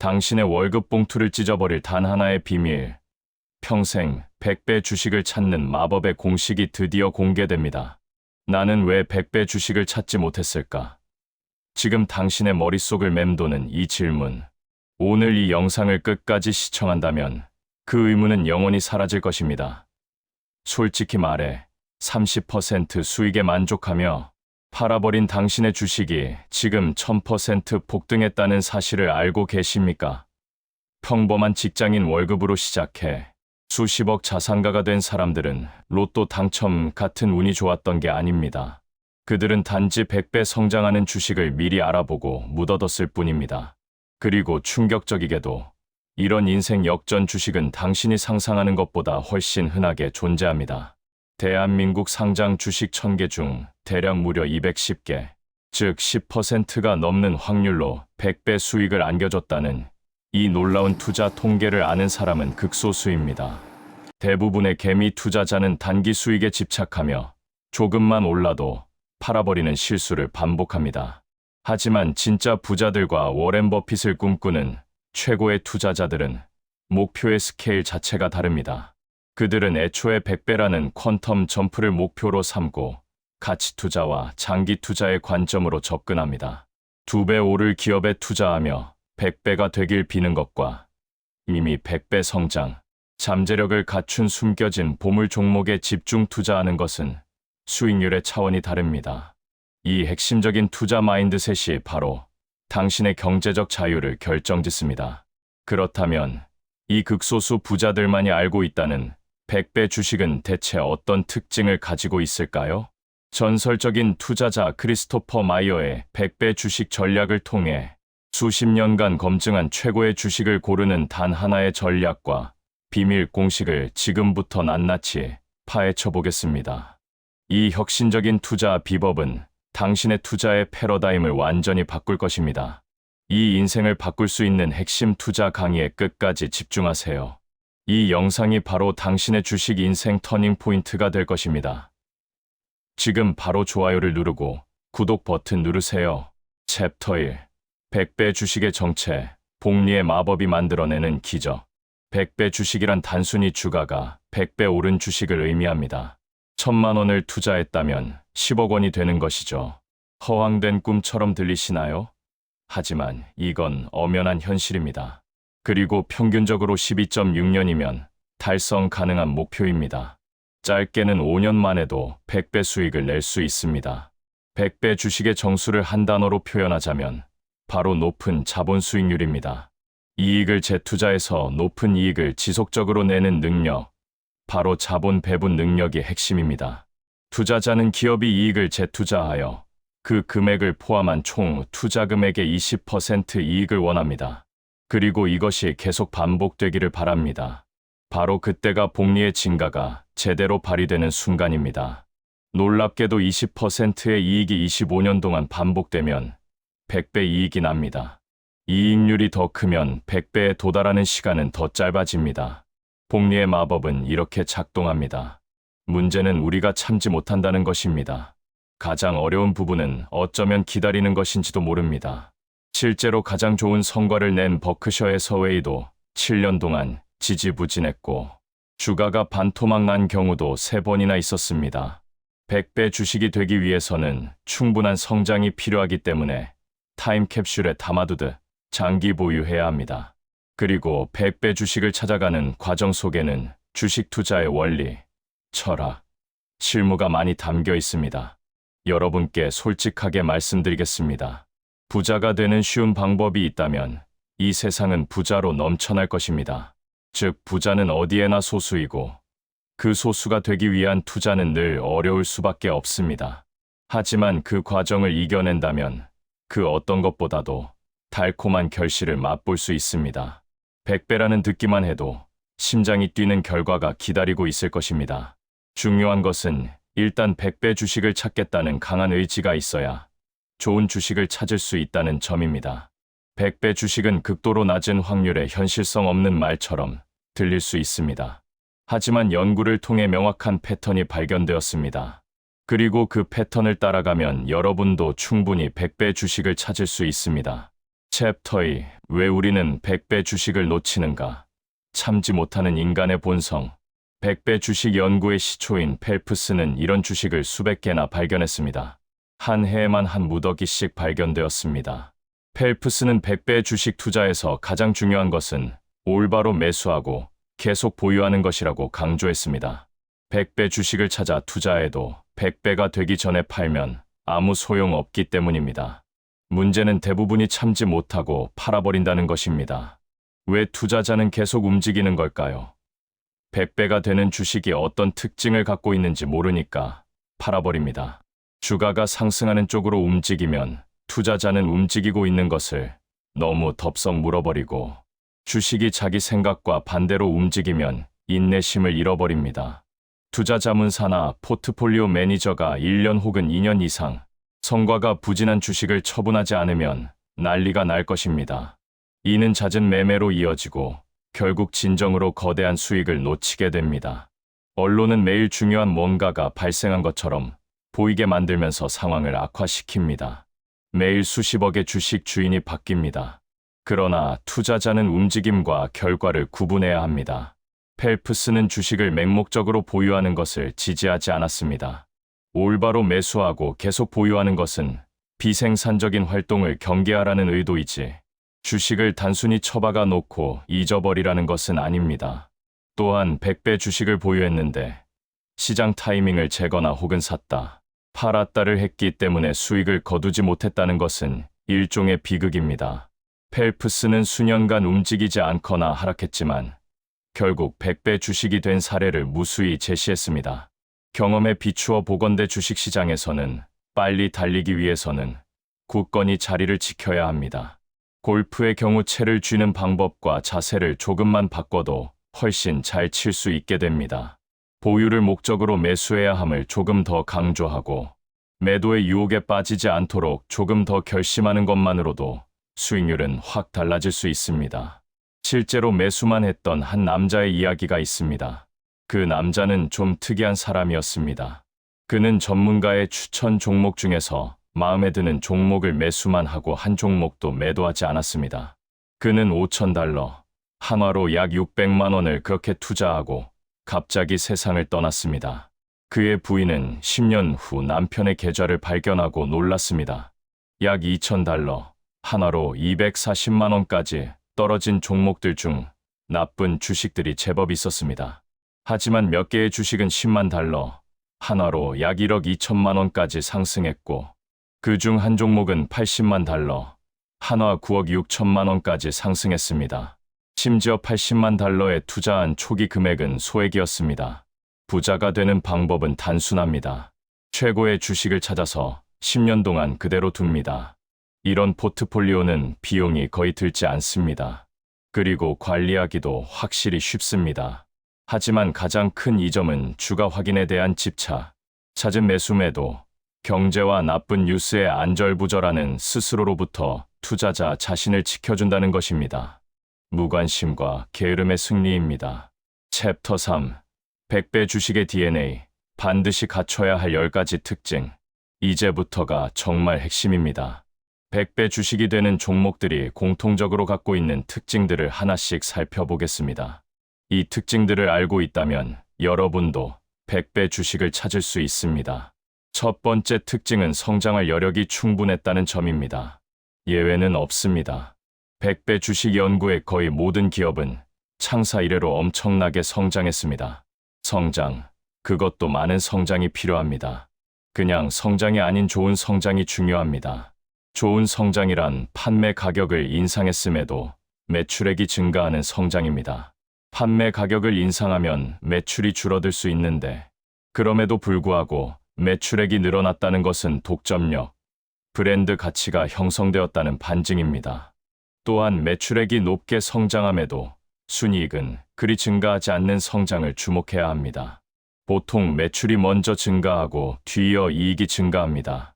당신의 월급 봉투를 찢어버릴 단 하나의 비밀. 평생 100배 주식을 찾는 마법의 공식이 드디어 공개됩니다. 나는 왜 100배 주식을 찾지 못했을까? 지금 당신의 머릿속을 맴도는 이 질문. 오늘 이 영상을 끝까지 시청한다면 그 의문은 영원히 사라질 것입니다. 솔직히 말해 30% 수익에 만족하며 팔아버린 당신의 주식이 지금 1000% 폭등했다는 사실을 알고 계십니까? 평범한 직장인 월급으로 시작해 수십억 자산가가 된 사람들은 로또 당첨 같은 운이 좋았던 게 아닙니다. 그들은 단지 100배 성장하는 주식을 미리 알아보고 묻어뒀을 뿐입니다. 그리고 충격적이게도 이런 인생 역전 주식은 당신이 상상하는 것보다 훨씬 흔하게 존재합니다. 대한민국 상장 주식 1000개 중 대략 무려 210개, 즉 10%가 넘는 확률로 100배 수익을 안겨줬다는 이 놀라운 투자 통계를 아는 사람은 극소수입니다. 대부분의 개미 투자자는 단기 수익에 집착하며 조금만 올라도 팔아버리는 실수를 반복합니다. 하지만 진짜 부자들과 워렌 버핏을 꿈꾸는 최고의 투자자들은 목표의 스케일 자체가 다릅니다. 그들은 애초에 100배라는 퀀텀 점프를 목표로 삼고 가치 투자와 장기 투자의 관점으로 접근합니다. 2배 오를 기업에 투자하며 100배가 되길 비는 것과 이미 100배 성장, 잠재력을 갖춘 숨겨진 보물 종목에 집중 투자하는 것은 수익률의 차원이 다릅니다. 이 핵심적인 투자 마인드셋이 바로 당신의 경제적 자유를 결정짓습니다. 그렇다면 이 극소수 부자들만이 알고 있다는 100배 주식은 대체 어떤 특징을 가지고 있을까요? 전설적인 투자자 크리스토퍼 마이어의 100배 주식 전략을 통해 수십 년간 검증한 최고의 주식을 고르는 단 하나의 전략과 비밀 공식을 지금부터 낱낱이 파헤쳐 보겠습니다. 이 혁신적인 투자 비법은 당신의 투자의 패러다임을 완전히 바꿀 것입니다. 이 인생을 바꿀 수 있는 핵심 투자 강의에 끝까지 집중하세요. 이 영상이 바로 당신의 주식 인생 터닝 포인트가 될 것입니다. 지금 바로 좋아요를 누르고 구독 버튼 누르세요. 챕터 1. 100배 주식의 정체, 복리의 마법이 만들어내는 기적. 100배 주식이란 단순히 주가가 100배 오른 주식을 의미합니다. 1000만 원을 투자했다면 10억 원이 되는 것이죠. 허황된 꿈처럼 들리시나요? 하지만 이건 엄연한 현실입니다. 그리고 평균적으로 12.6년이면 달성 가능한 목표입니다. 짧게는 5년만 해도 100배 수익을 낼 수 있습니다. 100배 주식의 정수를 한 단어로 표현하자면 바로 높은 자본 수익률입니다. 이익을 재투자해서 높은 이익을 지속적으로 내는 능력, 바로 자본 배분 능력이 핵심입니다. 투자자는 기업이 이익을 재투자하여 그 금액을 포함한 총 투자 금액의 20% 이익을 원합니다. 그리고 이것이 계속 반복되기를 바랍니다. 바로 그때가 복리의 진가가 제대로 발휘되는 순간입니다. 놀랍게도 20%의 이익이 25년 동안 반복되면 100배 이익이 납니다. 이익률이 더 크면 100배에 도달하는 시간은 더 짧아집니다. 복리의 마법은 이렇게 작동합니다. 문제는 우리가 참지 못한다는 것입니다. 가장 어려운 부분은 어쩌면 기다리는 것인지도 모릅니다. 실제로 가장 좋은 성과를 낸 버크셔의 서웨이도 7년 동안 지지부진했고 주가가 반토막 난 경우도 3번이나 있었습니다. 100배 주식이 되기 위해서는 충분한 성장이 필요하기 때문에 타임캡슐에 담아두듯 장기 보유해야 합니다. 그리고 100배 주식을 찾아가는 과정 속에는 주식 투자의 원리, 철학, 실무가 많이 담겨 있습니다. 여러분께 솔직하게 말씀드리겠습니다. 부자가 되는 쉬운 방법이 있다면 이 세상은 부자로 넘쳐날 것입니다. 즉, 부자는 어디에나 소수이고 그 소수가 되기 위한 투자는 늘 어려울 수밖에 없습니다. 하지만 그 과정을 이겨낸다면 그 어떤 것보다도 달콤한 결실을 맛볼 수 있습니다. 100배라는 듣기만 해도 심장이 뛰는 결과가 기다리고 있을 것입니다. 중요한 것은 일단 100배 주식을 찾겠다는 강한 의지가 있어야 좋은 주식을 찾을 수 있다는 점입니다. 100배 주식은 극도로 낮은 확률의 현실성 없는 말처럼 들릴 수 있습니다. 하지만 연구를 통해 명확한 패턴이 발견되었습니다. 그리고 그 패턴을 따라가면 여러분도 충분히 100배 주식을 찾을 수 있습니다. 챕터 2. 왜 우리는 100배 주식을 놓치는가? 참지 못하는 인간의 본성. 100배 주식 연구의 시초인 펠프스는 이런 주식을 수백 개나 발견했습니다. 한 해에만 한 무더기씩 발견되었습니다. 펠프스는 100배 주식 투자에서 가장 중요한 것은 올바로 매수하고 계속 보유하는 것이라고 강조했습니다. 100배 주식을 찾아 투자해도 100배가 되기 전에 팔면 아무 소용없기 때문입니다. 문제는 대부분이 참지 못하고 팔아버린다는 것입니다. 왜 투자자는 계속 움직이는 걸까요? 100배가 되는 주식이 어떤 특징을 갖고 있는지 모르니까 팔아버립니다. 주가가 상승하는 쪽으로 움직이면 투자자는 움직이고 있는 것을 너무 덥석 물어버리고, 주식이 자기 생각과 반대로 움직이면 인내심을 잃어버립니다. 투자 자문사나 포트폴리오 매니저가 1년 혹은 2년 이상 성과가 부진한 주식을 처분하지 않으면 난리가 날 것입니다. 이는 잦은 매매로 이어지고 결국 진정으로 거대한 수익을 놓치게 됩니다. 언론은 매일 중요한 뭔가가 발생한 것처럼 보이게 만들면서 상황을 악화시킵니다. 매일 수십억의 주식 주인이 바뀝니다. 그러나 투자자는 움직임과 결과를 구분해야 합니다. 펠프스는 주식을 맹목적으로 보유하는 것을 지지하지 않았습니다. 올바로 매수하고 계속 보유하는 것은 비생산적인 활동을 경계하라는 의도이지, 주식을 단순히 처박아 놓고 잊어버리라는 것은 아닙니다. 또한 100배 주식을 보유했는데 시장 타이밍을 재거나 혹은 샀다, 팔았다를 했기 때문에 수익을 거두지 못했다는 것은 일종의 비극입니다. 펠프스는 수년간 움직이지 않거나 하락했지만 결국 100배 주식이 된 사례를 무수히 제시했습니다. 경험에 비추어 보건대 주식시장에서는 빨리 달리기 위해서는 굳건히 자리를 지켜야 합니다. 골프의 경우 채를 쥐는 방법과 자세를 조금만 바꿔도 훨씬 잘 칠 수 있게 됩니다. 보유를 목적으로 매수해야 함을 조금 더 강조하고, 매도의 유혹에 빠지지 않도록 조금 더 결심하는 것만으로도 수익률은 확 달라질 수 있습니다. 실제로 매수만 했던 한 남자의 이야기가 있습니다. 그 남자는 좀 특이한 사람이었습니다. 그는 전문가의 추천 종목 중에서 마음에 드는 종목을 매수만 하고 한 종목도 매도하지 않았습니다. 그는 $5,000, 한화로 약 600만 원을 그렇게 투자하고 갑자기 세상을 떠났습니다. 그의 부인은 10년 후 남편의 계좌를 발견하고 놀랐습니다. 약 $2,000, 한화로 240만 원까지 떨어진 종목들 중 나쁜 주식들이 제법 있었습니다. 하지만 몇 개의 주식은 $10만, 한화로 약 1억 2천만 원까지 상승했고, 그 중 한 종목은 $80만, 한화 9억 6천만 원까지 상승했습니다. 심지어 $80만 투자한 초기 금액은 소액이었습니다. 부자가 되는 방법은 단순합니다. 최고의 주식을 찾아서 10년 동안 그대로 둡니다. 이런 포트폴리오는 비용이 거의 들지 않습니다. 그리고 관리하기도 확실히 쉽습니다. 하지만 가장 큰 이점은 주가 확인에 대한 집착, 잦은 매수 매도, 경제와 나쁜 뉴스에 안절부절하는 스스로로부터 투자자 자신을 지켜준다는 것입니다. 무관심과 게으름의 승리입니다. 챕터 3. 100배 주식의 DNA, 반드시 갖춰야 할 10가지 특징. 이제부터가 정말 핵심입니다. 100배 주식이 되는 종목들이 공통적으로 갖고 있는 특징들을 하나씩 살펴보겠습니다. 이 특징들을 알고 있다면 여러분도 100배 주식을 찾을 수 있습니다. 첫 번째 특징은 성장할 여력이 충분했다는 점입니다. 예외는 없습니다. 100배 주식 연구의 거의 모든 기업은 창사 이래로 엄청나게 성장했습니다. 성장, 그것도 많은 성장이 필요합니다. 그냥 성장이 아닌 좋은 성장이 중요합니다. 좋은 성장이란 판매 가격을 인상했음에도 매출액이 증가하는 성장입니다. 판매 가격을 인상하면 매출이 줄어들 수 있는데, 그럼에도 불구하고 매출액이 늘어났다는 것은 독점력, 브랜드 가치가 형성되었다는 반증입니다. 또한 매출액이 높게 성장함에도 순이익은 그리 증가하지 않는 성장을 주목해야 합니다. 보통 매출이 먼저 증가하고 뒤이어 이익이 증가합니다.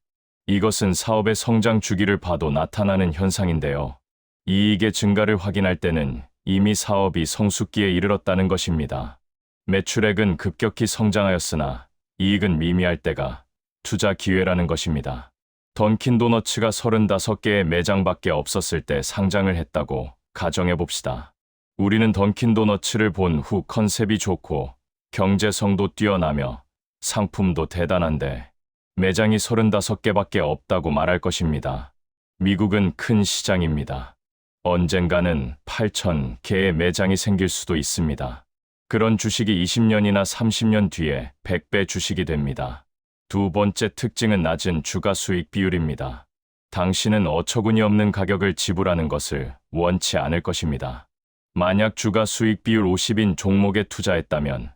이것은 사업의 성장 주기를 봐도 나타나는 현상인데요. 이익의 증가를 확인할 때는 이미 사업이 성숙기에 이르렀다는 것입니다. 매출액은 급격히 성장하였으나 이익은 미미할 때가 투자 기회라는 것입니다. 던킨도너츠가 35개의 매장밖에 없었을 때 상장을 했다고 가정해봅시다. 우리는 던킨도너츠를 본 후 컨셉이 좋고 경제성도 뛰어나며 상품도 대단한데 매장이 35개밖에 없다고 말할 것입니다. 미국은 큰 시장입니다. 언젠가는 8,000개의 매장이 생길 수도 있습니다. 그런 주식이 20년이나 30년 뒤에 100배 주식이 됩니다. 두 번째 특징은 낮은 주가 수익 비율입니다. 당신은 어처구니 없는 가격을 지불하는 것을 원치 않을 것입니다. 만약 주가 수익 비율 50인 종목에 투자했다면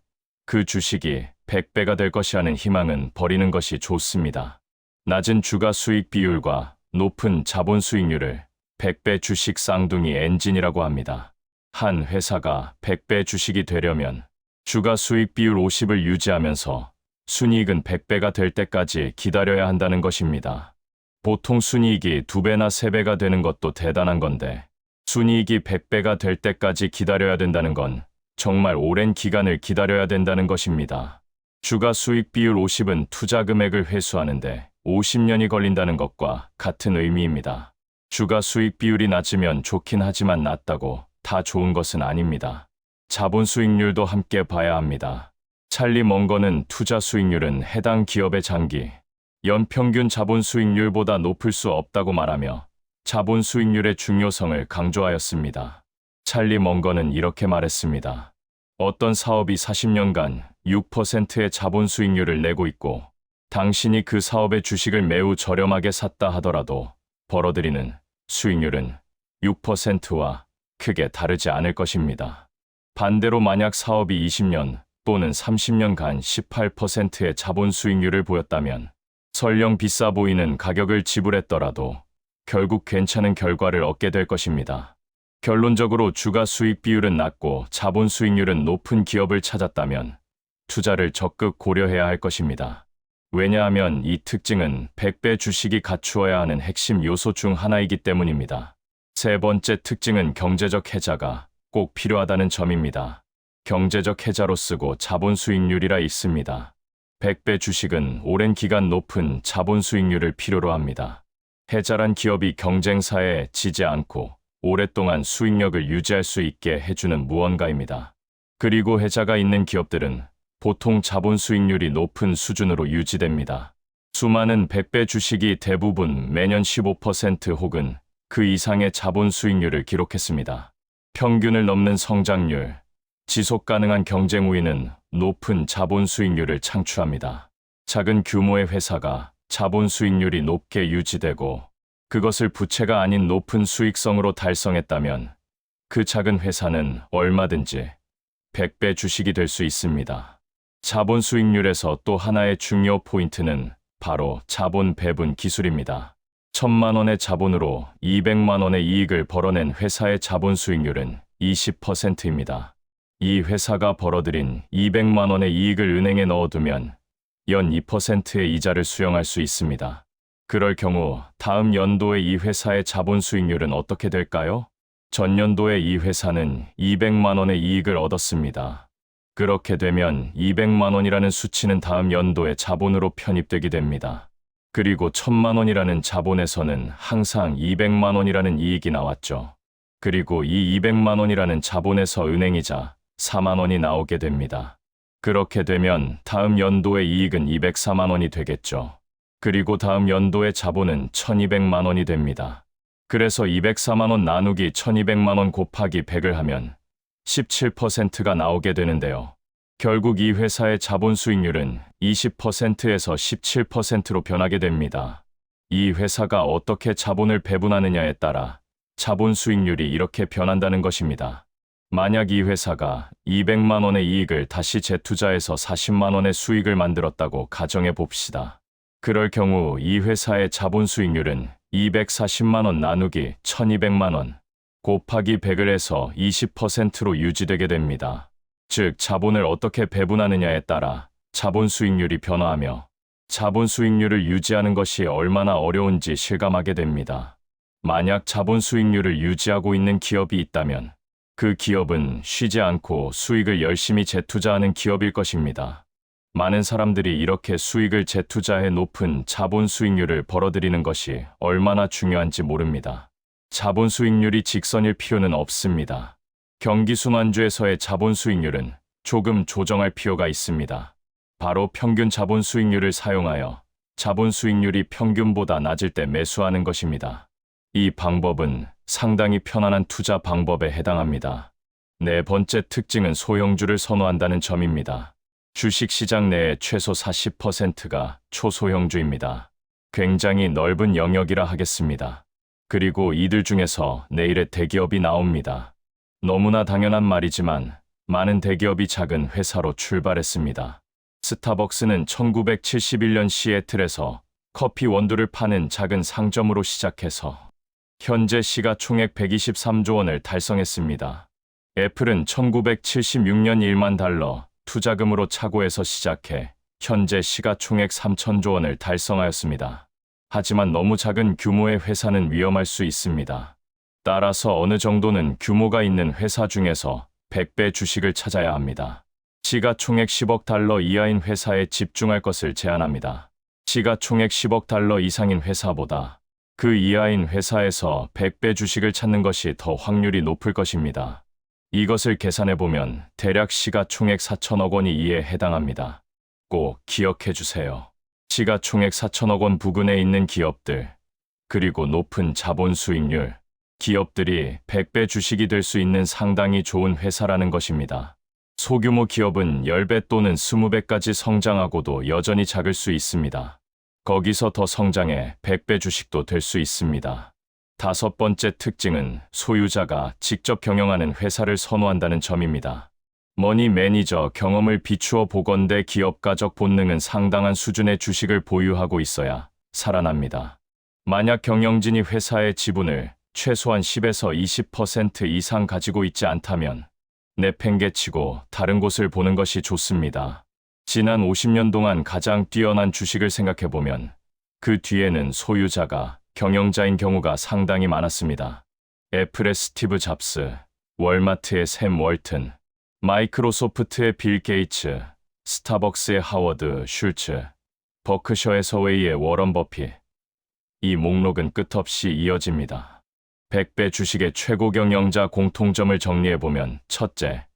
그 주식이 100배가 될 것이라는 희망은 버리는 것이 좋습니다. 낮은 주가 수익 비율과 높은 자본 수익률을 100배 주식 쌍둥이 엔진이라고 합니다. 한 회사가 100배 주식이 되려면 주가 수익 비율 50을 유지하면서 순이익은 100배가 될 때까지 기다려야 한다는 것입니다. 보통 순이익이 2배나 3배가 되는 것도 대단한 건데 순이익이 100배가 될 때까지 기다려야 된다는 건 정말 오랜 기간을 기다려야 된다는 것입니다. 주가 수익 비율 50은 투자 금액을 회수하는데 50년이 걸린다는 것과 같은 의미입니다. 주가 수익 비율이 낮으면 좋긴 하지만 낮다고 다 좋은 것은 아닙니다. 자본 수익률도 함께 봐야 합니다. 찰리 멍거는 투자 수익률은 해당 기업의 장기, 연평균 자본 수익률보다 높을 수 없다고 말하며 자본 수익률의 중요성을 강조하였습니다. 찰리 멍거는 이렇게 말했습니다. 어떤 사업이 40년간 6%의 자본 수익률을 내고 있고 당신이 그 사업의 주식을 매우 저렴하게 샀다 하더라도 벌어들이는 수익률은 6%와 크게 다르지 않을 것입니다. 반대로 만약 사업이 20년 또는 30년간 18%의 자본 수익률을 보였다면 설령 비싸 보이는 가격을 지불했더라도 결국 괜찮은 결과를 얻게 될 것입니다. 결론적으로 주가 수익 비율은 낮고 자본 수익률은 높은 기업을 찾았다면 투자를 적극 고려해야 할 것입니다. 왜냐하면 이 특징은 100배 주식이 갖추어야 하는 핵심 요소 중 하나이기 때문입니다. 세 번째 특징은 경제적 해자가 꼭 필요하다는 점입니다. 경제적 해자로 쓰고 자본 수익률이라 있습니다. 100배 주식은 오랜 기간 높은 자본 수익률을 필요로 합니다. 해자란 기업이 경쟁사에 지지 않고 오랫동안 수익력을 유지할 수 있게 해주는 무언가입니다. 그리고 해자가 있는 기업들은 보통 자본 수익률이 높은 수준으로 유지됩니다. 수많은 100배 주식이 대부분 매년 15% 혹은 그 이상의 자본 수익률을 기록했습니다. 평균을 넘는 성장률, 지속 가능한 경쟁 우위는 높은 자본 수익률을 창출합니다. 작은 규모의 회사가 자본 수익률이 높게 유지되고 그것을 부채가 아닌 높은 수익성으로 달성했다면 그 작은 회사는 얼마든지 100배 주식이 될 수 있습니다. 자본 수익률에서 또 하나의 중요 포인트는 바로 자본 배분 기술입니다. 1,000만 원의 자본으로 200만 원의 이익을 벌어낸 회사의 자본 수익률은 20%입니다. 이 회사가 벌어들인 200만 원의 이익을 은행에 넣어두면 연 2%의 이자를 수령할 수 있습니다. 그럴 경우 다음 연도에 이 회사의 자본 수익률은 어떻게 될까요? 전년도에 이 회사는 200만 원의 이익을 얻었습니다. 그렇게 되면 200만 원이라는 수치는 다음 연도에 자본으로 편입되게 됩니다. 그리고 1,000만 원이라는 자본에서는 항상 200만 원이라는 이익이 나왔죠. 그리고 이 200만 원이라는 자본에서 은행이자 4만 원이 나오게 됩니다. 그렇게 되면 다음 연도의 이익은 204만 원이 되겠죠. 그리고 다음 연도의 자본은 1,200만 원이 됩니다. 그래서 204만 원 나누기 1,200만 원 곱하기 100을 하면 17%가 나오게 되는데요. 결국 이 회사의 자본 수익률은 20%에서 17%로 변하게 됩니다. 이 회사가 어떻게 자본을 배분하느냐에 따라 자본 수익률이 이렇게 변한다는 것입니다. 만약 이 회사가 200만 원의 이익을 다시 재투자해서 40만 원의 수익을 만들었다고 가정해 봅시다. 그럴 경우 이 회사의 자본 수익률은 240만 원 나누기 1200만 원 곱하기 100을 해서 20%로 유지되게 됩니다. 즉 자본을 어떻게 배분하느냐에 따라 자본 수익률이 변화하며 자본 수익률을 유지하는 것이 얼마나 어려운지 실감하게 됩니다. 만약 자본 수익률을 유지하고 있는 기업이 있다면 그 기업은 쉬지 않고 수익을 열심히 재투자하는 기업일 것입니다. 많은 사람들이 이렇게 수익을 재투자해 높은 자본 수익률을 벌어들이는 것이 얼마나 중요한지 모릅니다. 자본 수익률이 직선일 필요는 없습니다. 경기순환주에서의 자본 수익률은 조금 조정할 필요가 있습니다. 바로 평균 자본 수익률을 사용하여 자본 수익률이 평균보다 낮을 때 매수하는 것입니다. 이 방법은 상당히 편안한 투자 방법에 해당합니다. 네 번째 특징은 소형주를 선호한다는 점입니다. 주식시장 내의 최소 40%가 초소형주입니다. 굉장히 넓은 영역이라 하겠습니다. 그리고 이들 중에서 내일의 대기업이 나옵니다. 너무나 당연한 말이지만 많은 대기업이 작은 회사로 출발했습니다. 스타벅스는 1971년 시애틀에서 커피 원두를 파는 작은 상점으로 시작해서 현재 시가총액 123조 원을 달성했습니다. 애플은 1976년 1만 달러 투자금으로 차고에서 시작해 현재 시가총액 3천조 원을 달성하였습니다. 하지만 너무 작은 규모의 회사는 위험할 수 있습니다. 따라서 어느 정도는 규모가 있는 회사 중에서 100배 주식을 찾아야 합니다. 시가총액 10억 달러 이하인 회사에 집중할 것을 제안합니다. 시가총액 10억 달러 이상인 회사보다 그 이하인 회사에서 100배 주식을 찾는 것이 더 확률이 높을 것입니다. 이것을 계산해보면 대략 시가총액 4천억 원이 이에 해당합니다. 꼭 기억해 주세요. 시가총액 4천억 원 부근에 있는 기업들, 그리고 높은 자본 수익률, 기업들이 100배 주식이 될 수 있는 상당히 좋은 회사라는 것입니다. 소규모 기업은 10배 또는 20배까지 성장하고도 여전히 작을 수 있습니다. 거기서 더 성장해 100배 주식도 될 수 있습니다. 다섯 번째 특징은 소유자가 직접 경영하는 회사를 선호한다는 점입니다. 머니 매니저 경험을 비추어 보건대 기업가적 본능은 상당한 수준의 주식을 보유하고 있어야 살아납니다. 만약 경영진이 회사의 지분을 최소한 10에서 20% 이상 가지고 있지 않다면 내팽개치고 다른 곳을 보는 것이 좋습니다. 지난 50년 동안 가장 뛰어난 주식을 생각해보면 그 뒤에는 소유자가 경영자인 경우가 상당히 많았습니다. 애플의 스티브 잡스, 월마트의 샘 월튼, 마이크로소프트의 빌 게이츠, 스타벅스의 하워드 슐츠, 버크셔의 서웨이의 워런 버핏. 이 목록은 끝없이 이어집니다. 100배 주식의 최고 경영자 공통점을 정리해보면 첫째,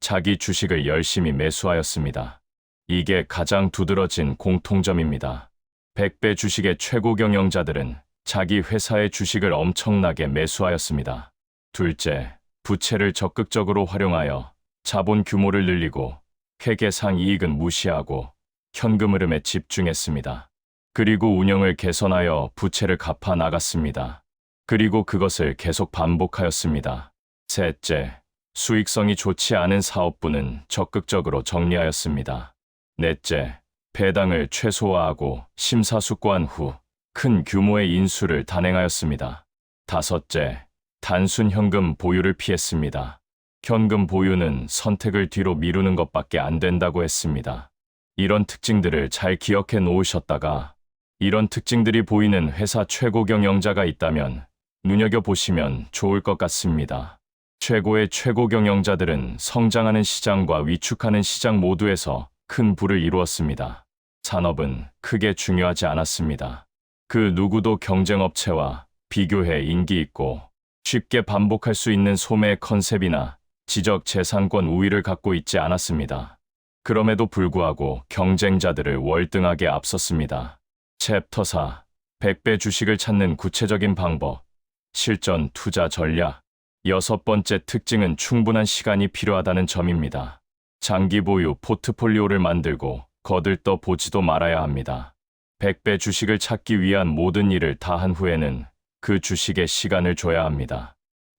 자기 주식을 열심히 매수하였습니다. 이게 가장 두드러진 공통점입니다. 100배 주식의 최고 경영자들은 자기 회사의 주식을 엄청나게 매수하였습니다. 둘째, 부채를 적극적으로 활용하여 자본 규모를 늘리고 회계상 이익은 무시하고 현금 흐름에 집중했습니다. 그리고 운영을 개선하여 부채를 갚아 나갔습니다. 그리고 그것을 계속 반복하였습니다. 셋째, 수익성이 좋지 않은 사업부는 적극적으로 정리하였습니다. 넷째, 배당을 최소화하고 심사숙고한 후 큰 규모의 인수를 단행하였습니다. 다섯째, 단순 현금 보유를 피했습니다. 현금 보유는 선택을 뒤로 미루는 것밖에 안 된다고 했습니다. 이런 특징들을 잘 기억해 놓으셨다가 이런 특징들이 보이는 회사 최고 경영자가 있다면 눈여겨보시면 좋을 것 같습니다. 최고의 최고 경영자들은 성장하는 시장과 위축하는 시장 모두에서 큰 부를 이루었습니다. 산업은 크게 중요하지 않았습니다. 그 누구도 경쟁업체와 비교해 인기 있고 쉽게 반복할 수 있는 소매 컨셉이나 지적 재산권 우위를 갖고 있지 않았습니다. 그럼에도 불구하고 경쟁자들을 월등하게 앞섰습니다. 챕터 4. 100배 주식을 찾는 구체적인 방법. 실전 투자 전략. 여섯 번째 특징은 충분한 시간이 필요하다는 점입니다. 장기 보유 포트폴리오를 만들고 거들떠 보지도 말아야 합니다. 100배 주식을 찾기 위한 모든 일을 다 한 후에는 그 주식에 시간을 줘야 합니다.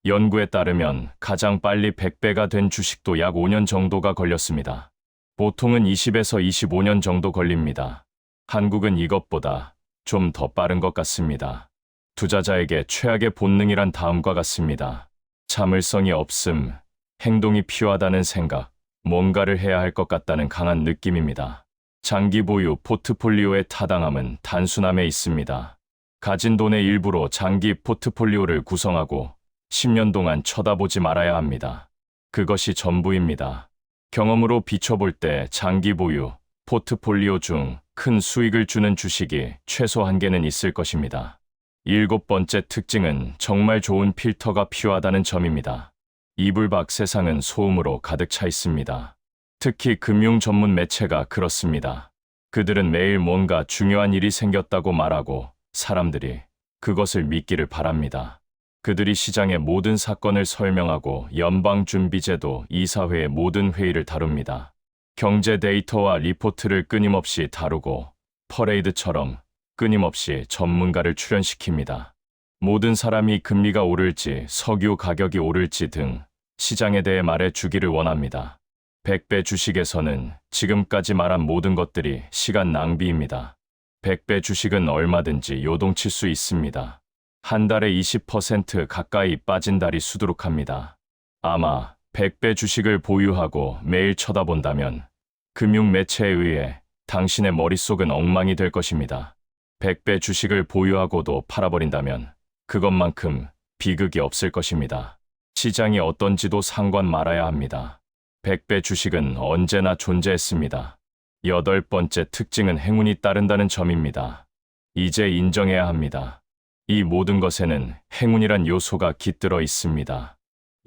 연구에 따르면 가장 빨리 100배가 된 주식도 약 5년 정도가 걸렸습니다. 보통은 20에서 25년 정도 걸립니다. 한국은 이것보다 좀 더 빠른 것 같습니다. 투자자에게 최악의 본능이란 다음과 같습니다. 참을성이 없음, 행동이 필요하다는 생각, 뭔가를 해야 할 것 같다는 강한 느낌입니다. 장기 보유 포트폴리오의 타당함은 단순함에 있습니다. 가진 돈의 일부로 장기 포트폴리오를 구성하고 10년 동안 쳐다보지 말아야 합니다. 그것이 전부입니다. 경험으로 비춰볼 때 장기 보유 포트폴리오 중 큰 수익을 주는 주식이 최소 한 개는 있을 것입니다. 7번째 특징은 정말 좋은 필터가 필요하다는 점입니다. 이불 밖 세상은 소음으로 가득 차 있습니다. 특히 금융 전문 매체가 그렇습니다. 그들은 매일 뭔가 중요한 일이 생겼다고 말하고 사람들이 그것을 믿기를 바랍니다. 그들이 시장의 모든 사건을 설명하고 연방준비제도 이사회의 모든 회의를 다룹니다. 경제 데이터와 리포트를 끊임없이 다루고 퍼레이드처럼 끊임없이 전문가를 출연시킵니다. 모든 사람이 금리가 오를지 석유 가격이 오를지 등 시장에 대해 말해 주기를 원합니다. 100배 주식에서는 지금까지 말한 모든 것들이 시간 낭비입니다. 100배 주식은 얼마든지 요동칠 수 있습니다. 한 달에 20% 가까이 빠진 달이 수두룩합니다. 아마 100배 주식을 보유하고 매일 쳐다본다면 금융 매체에 의해 당신의 머릿속은 엉망이 될 것입니다. 100배 주식을 보유하고도 팔아버린다면 그것만큼 비극이 없을 것입니다. 시장이 어떤지도 상관 말아야 합니다. 100배 주식은 언제나 존재했습니다. 8번째 특징은 행운이 따른다는 점입니다. 이제 인정해야 합니다. 이 모든 것에는 행운이란 요소가 깃들어 있습니다.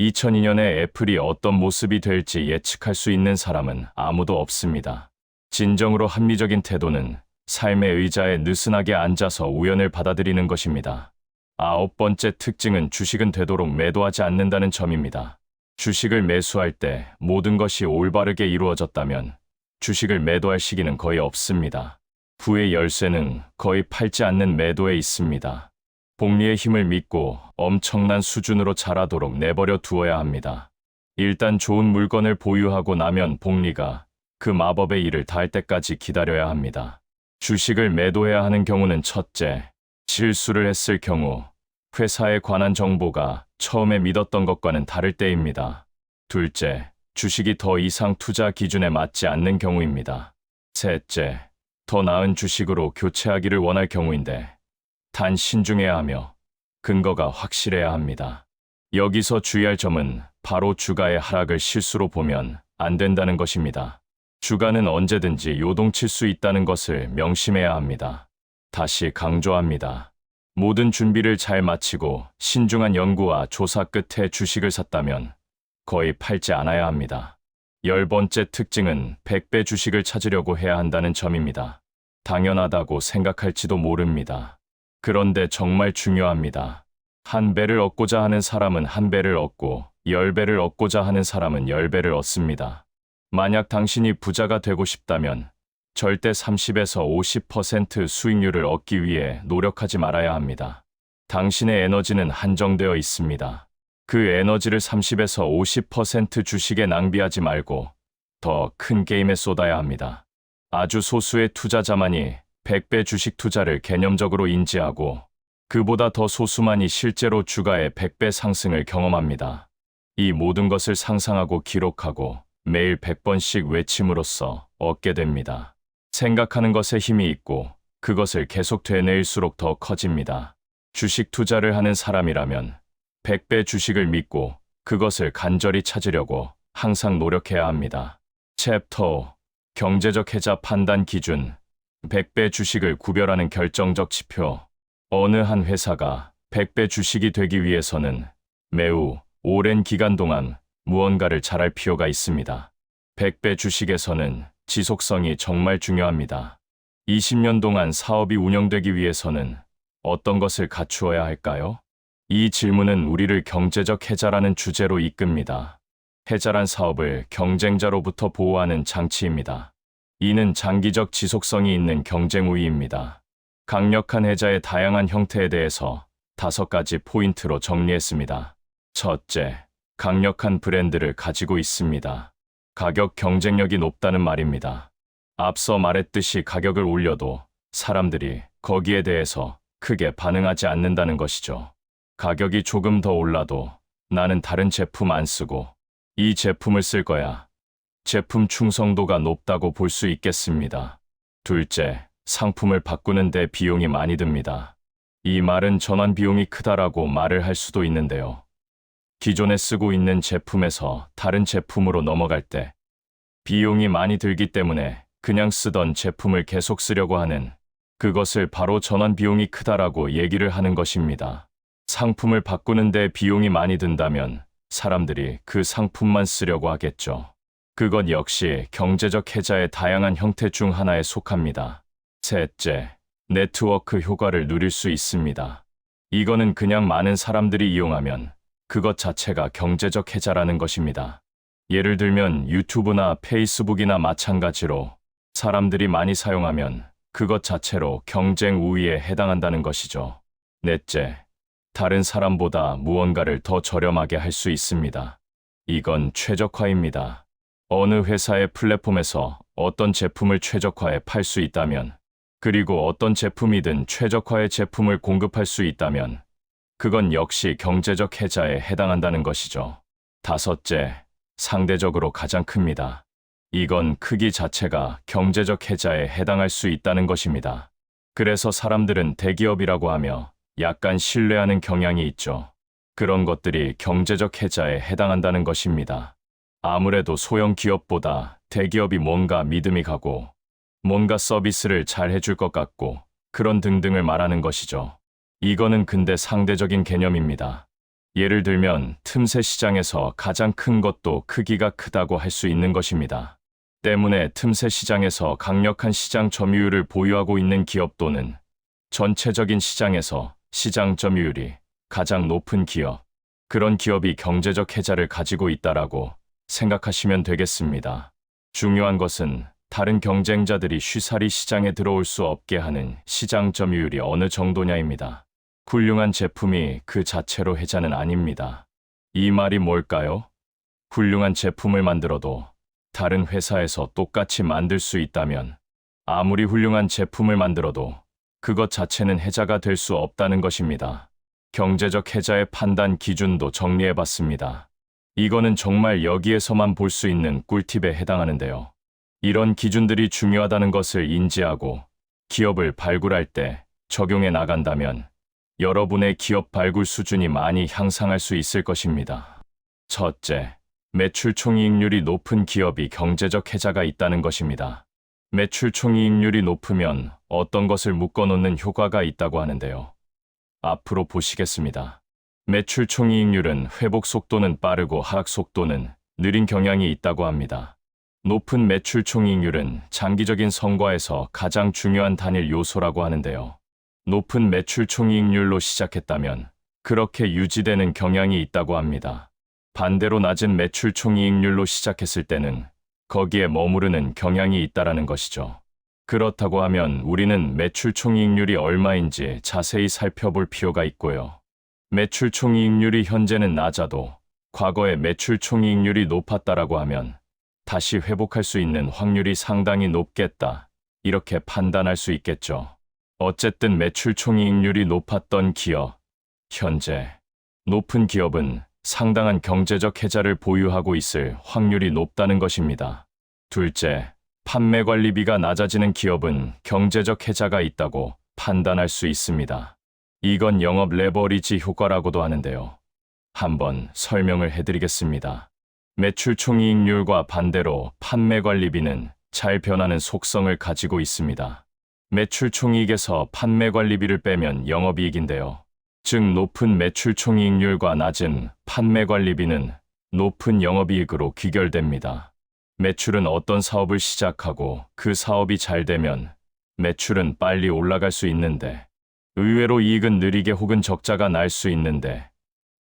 2002년에 애플이 어떤 모습이 될지 예측할 수 있는 사람은 아무도 없습니다. 진정으로 합리적인 태도는 삶의 의자에 느슨하게 앉아서 우연을 받아들이는 것입니다. 9번째 특징은 주식은 되도록 매도하지 않는다는 점입니다. 주식을 매수할 때 모든 것이 올바르게 이루어졌다면 주식을 매도할 시기는 거의 없습니다. 부의 열쇠는 거의 팔지 않는 매도에 있습니다. 복리의 힘을 믿고 엄청난 수준으로 자라도록 내버려 두어야 합니다. 일단 좋은 물건을 보유하고 나면 복리가 그 마법의 일을 다할 때까지 기다려야 합니다. 주식을 매도해야 하는 경우는 첫째, 실수를 했을 경우, 회사에 관한 정보가 처음에 믿었던 것과는 다를 때입니다. 둘째, 주식이 더 이상 투자 기준에 맞지 않는 경우입니다. 셋째, 더 나은 주식으로 교체하기를 원할 경우인데, 단 신중해야 하며 근거가 확실해야 합니다. 여기서 주의할 점은 바로 주가의 하락을 실수로 보면 안 된다는 것입니다. 주가는 언제든지 요동칠 수 있다는 것을 명심해야 합니다. 다시 강조합니다. 모든 준비를 잘 마치고 신중한 연구와 조사 끝에 주식을 샀다면 거의 팔지 않아야 합니다. 10번째 특징은 100배 주식을 찾으려고 해야 한다는 점입니다. 당연하다고 생각할지도 모릅니다. 그런데 정말 중요합니다. 한 배를 얻고자 하는 사람은 한 배를 얻고 10배를 얻고자 하는 사람은 10배를 얻습니다. 만약 당신이 부자가 되고 싶다면 절대 30에서 50% 수익률을 얻기 위해 노력하지 말아야 합니다. 당신의 에너지는 한정되어 있습니다. 그 에너지를 30에서 50% 주식에 낭비하지 말고 더 큰 게임에 쏟아야 합니다. 아주 소수의 투자자만이 100배 주식 투자를 개념적으로 인지하고 그보다 더 소수만이 실제로 주가의 100배 상승을 경험합니다. 이 모든 것을 상상하고 기록하고 매일 100번씩 외침으로써 얻게 됩니다. 생각하는 것에 힘이 있고 그것을 계속 되뇌일수록 더 커집니다. 주식 투자를 하는 사람이라면 100배 주식을 믿고 그것을 간절히 찾으려고 항상 노력해야 합니다. 챕터 5. 경제적 해자 판단 기준. 100배 주식을 구별하는 결정적 지표. 어느 한 회사가 100배 주식이 되기 위해서는 매우 오랜 기간 동안 무언가를 잘할 필요가 있습니다. 100배 주식에서는 지속성이 정말 중요합니다. 20년 동안 사업이 운영되기 위해서는 어떤 것을 갖추어야 할까요? 이 질문은 우리를 경제적 해자라는 주제로 이끕니다. 해자란 사업을 경쟁자로부터 보호하는 장치입니다. 이는 장기적 지속성이 있는 경쟁 우위입니다. 강력한 해자의 다양한 형태에 대해서 5가지 포인트로 정리했습니다. 첫째, 강력한 브랜드를 가지고 있습니다. 가격 경쟁력이 높다는 말입니다. 앞서 말했듯이 가격을 올려도 사람들이 거기에 대해서 크게 반응하지 않는다는 것이죠. 가격이 조금 더 올라도 나는 다른 제품 안 쓰고 이 제품을 쓸 거야. 제품 충성도가 높다고 볼 수 있겠습니다. 둘째, 상품을 바꾸는 데 비용이 많이 듭니다. 이 말은 전환 비용이 크다라고 말을 할 수도 있는데요. 기존에 쓰고 있는 제품에서 다른 제품으로 넘어갈 때 비용이 많이 들기 때문에 그냥 쓰던 제품을 계속 쓰려고 하는, 그것을 바로 전환 비용이 크다라고 얘기를 하는 것입니다. 상품을 바꾸는데 비용이 많이 든다면 사람들이 그 상품만 쓰려고 하겠죠. 그것 역시 경제적 해자의 다양한 형태 중 하나에 속합니다. 셋째, 네트워크 효과를 누릴 수 있습니다. 이거는 그냥 많은 사람들이 이용하면 그것 자체가 경제적 해자라는 것입니다. 예를 들면 유튜브나 페이스북이나 마찬가지로 사람들이 많이 사용하면 그것 자체로 경쟁 우위에 해당한다는 것이죠. 넷째, 다른 사람보다 무언가를 더 저렴하게 할 수 있습니다. 이건 최적화입니다. 어느 회사의 플랫폼에서 어떤 제품을 최적화해 팔 수 있다면, 그리고 어떤 제품이든 최적화의 제품을 공급할 수 있다면, 그건 역시 경제적 해자에 해당한다는 것이죠. 다섯째, 상대적으로 가장 큽니다. 이건 크기 자체가 경제적 해자에 해당할 수 있다는 것입니다. 그래서 사람들은 대기업이라고 하며 약간 신뢰하는 경향이 있죠. 그런 것들이 경제적 해자에 해당한다는 것입니다. 아무래도 소형 기업보다 대기업이 뭔가 믿음이 가고, 뭔가 서비스를 잘 해줄 것 같고, 그런 등등을 말하는 것이죠. 이거는 근데 상대적인 개념입니다. 예를 들면 틈새 시장에서 가장 큰 것도 크기가 크다고 할 수 있는 것입니다. 때문에 틈새 시장에서 강력한 시장 점유율을 보유하고 있는 기업 또는 전체적인 시장에서 시장 점유율이 가장 높은 기업, 그런 기업이 경제적 해자를 가지고 있다라고 생각하시면 되겠습니다. 중요한 것은 다른 경쟁자들이 쉬사리 시장에 들어올 수 없게 하는 시장 점유율이 어느 정도냐입니다. 훌륭한 제품이 그 자체로 해자는 아닙니다. 이 말이 뭘까요? 훌륭한 제품을 만들어도 다른 회사에서 똑같이 만들 수 있다면, 아무리 훌륭한 제품을 만들어도 그것 자체는 해자가 될 수 없다는 것입니다. 경제적 해자의 판단 기준도 정리해봤습니다. 이거는 정말 여기에서만 볼 수 있는 꿀팁에 해당하는데요. 이런 기준들이 중요하다는 것을 인지하고 기업을 발굴할 때 적용해 나간다면 여러분의 기업 발굴 수준이 많이 향상할 수 있을 것입니다. 첫째, 매출 총이익률이 높은 기업이 경제적 해자가 있다는 것입니다. 매출 총이익률이 높으면 어떤 것을 묶어놓는 효과가 있다고 하는데요. 앞으로 보시겠습니다. 매출 총이익률은 회복 속도는 빠르고 하락 속도는 느린 경향이 있다고 합니다. 높은 매출 총이익률은 장기적인 성과에서 가장 중요한 단일 요소라고 하는데요. 높은 매출 총이익률로 시작했다면 그렇게 유지되는 경향이 있다고 합니다. 반대로 낮은 매출 총이익률로 시작했을 때는 거기에 머무르는 경향이 있다라는 것이죠. 그렇다고 하면 우리는 매출 총이익률이 얼마인지 자세히 살펴볼 필요가 있고요. 매출 총이익률이 현재는 낮아도 과거에 매출 총이익률이 높았다라고 하면 다시 회복할 수 있는 확률이 상당히 높겠다, 이렇게 판단할 수 있겠죠. 어쨌든 매출 총이익률이 높았던 기업, 현재 높은 기업은 상당한 경제적 해자를 보유하고 있을 확률이 높다는 것입니다. 둘째, 판매 관리비가 낮아지는 기업은 경제적 해자가 있다고 판단할 수 있습니다. 이건 영업 레버리지 효과라고도 하는데요. 한번 설명을 해드리겠습니다. 매출 총이익률과 반대로 판매 관리비는 잘 변하는 속성을 가지고 있습니다. 매출 총이익에서 판매 관리비를 빼면 영업이익인데요. 즉 높은 매출 총이익률과 낮은 판매 관리비는 높은 영업이익으로 귀결됩니다. 매출은 어떤 사업을 시작하고 그 사업이 잘 되면 매출은 빨리 올라갈 수 있는데, 의외로 이익은 느리게 혹은 적자가 날 수 있는데,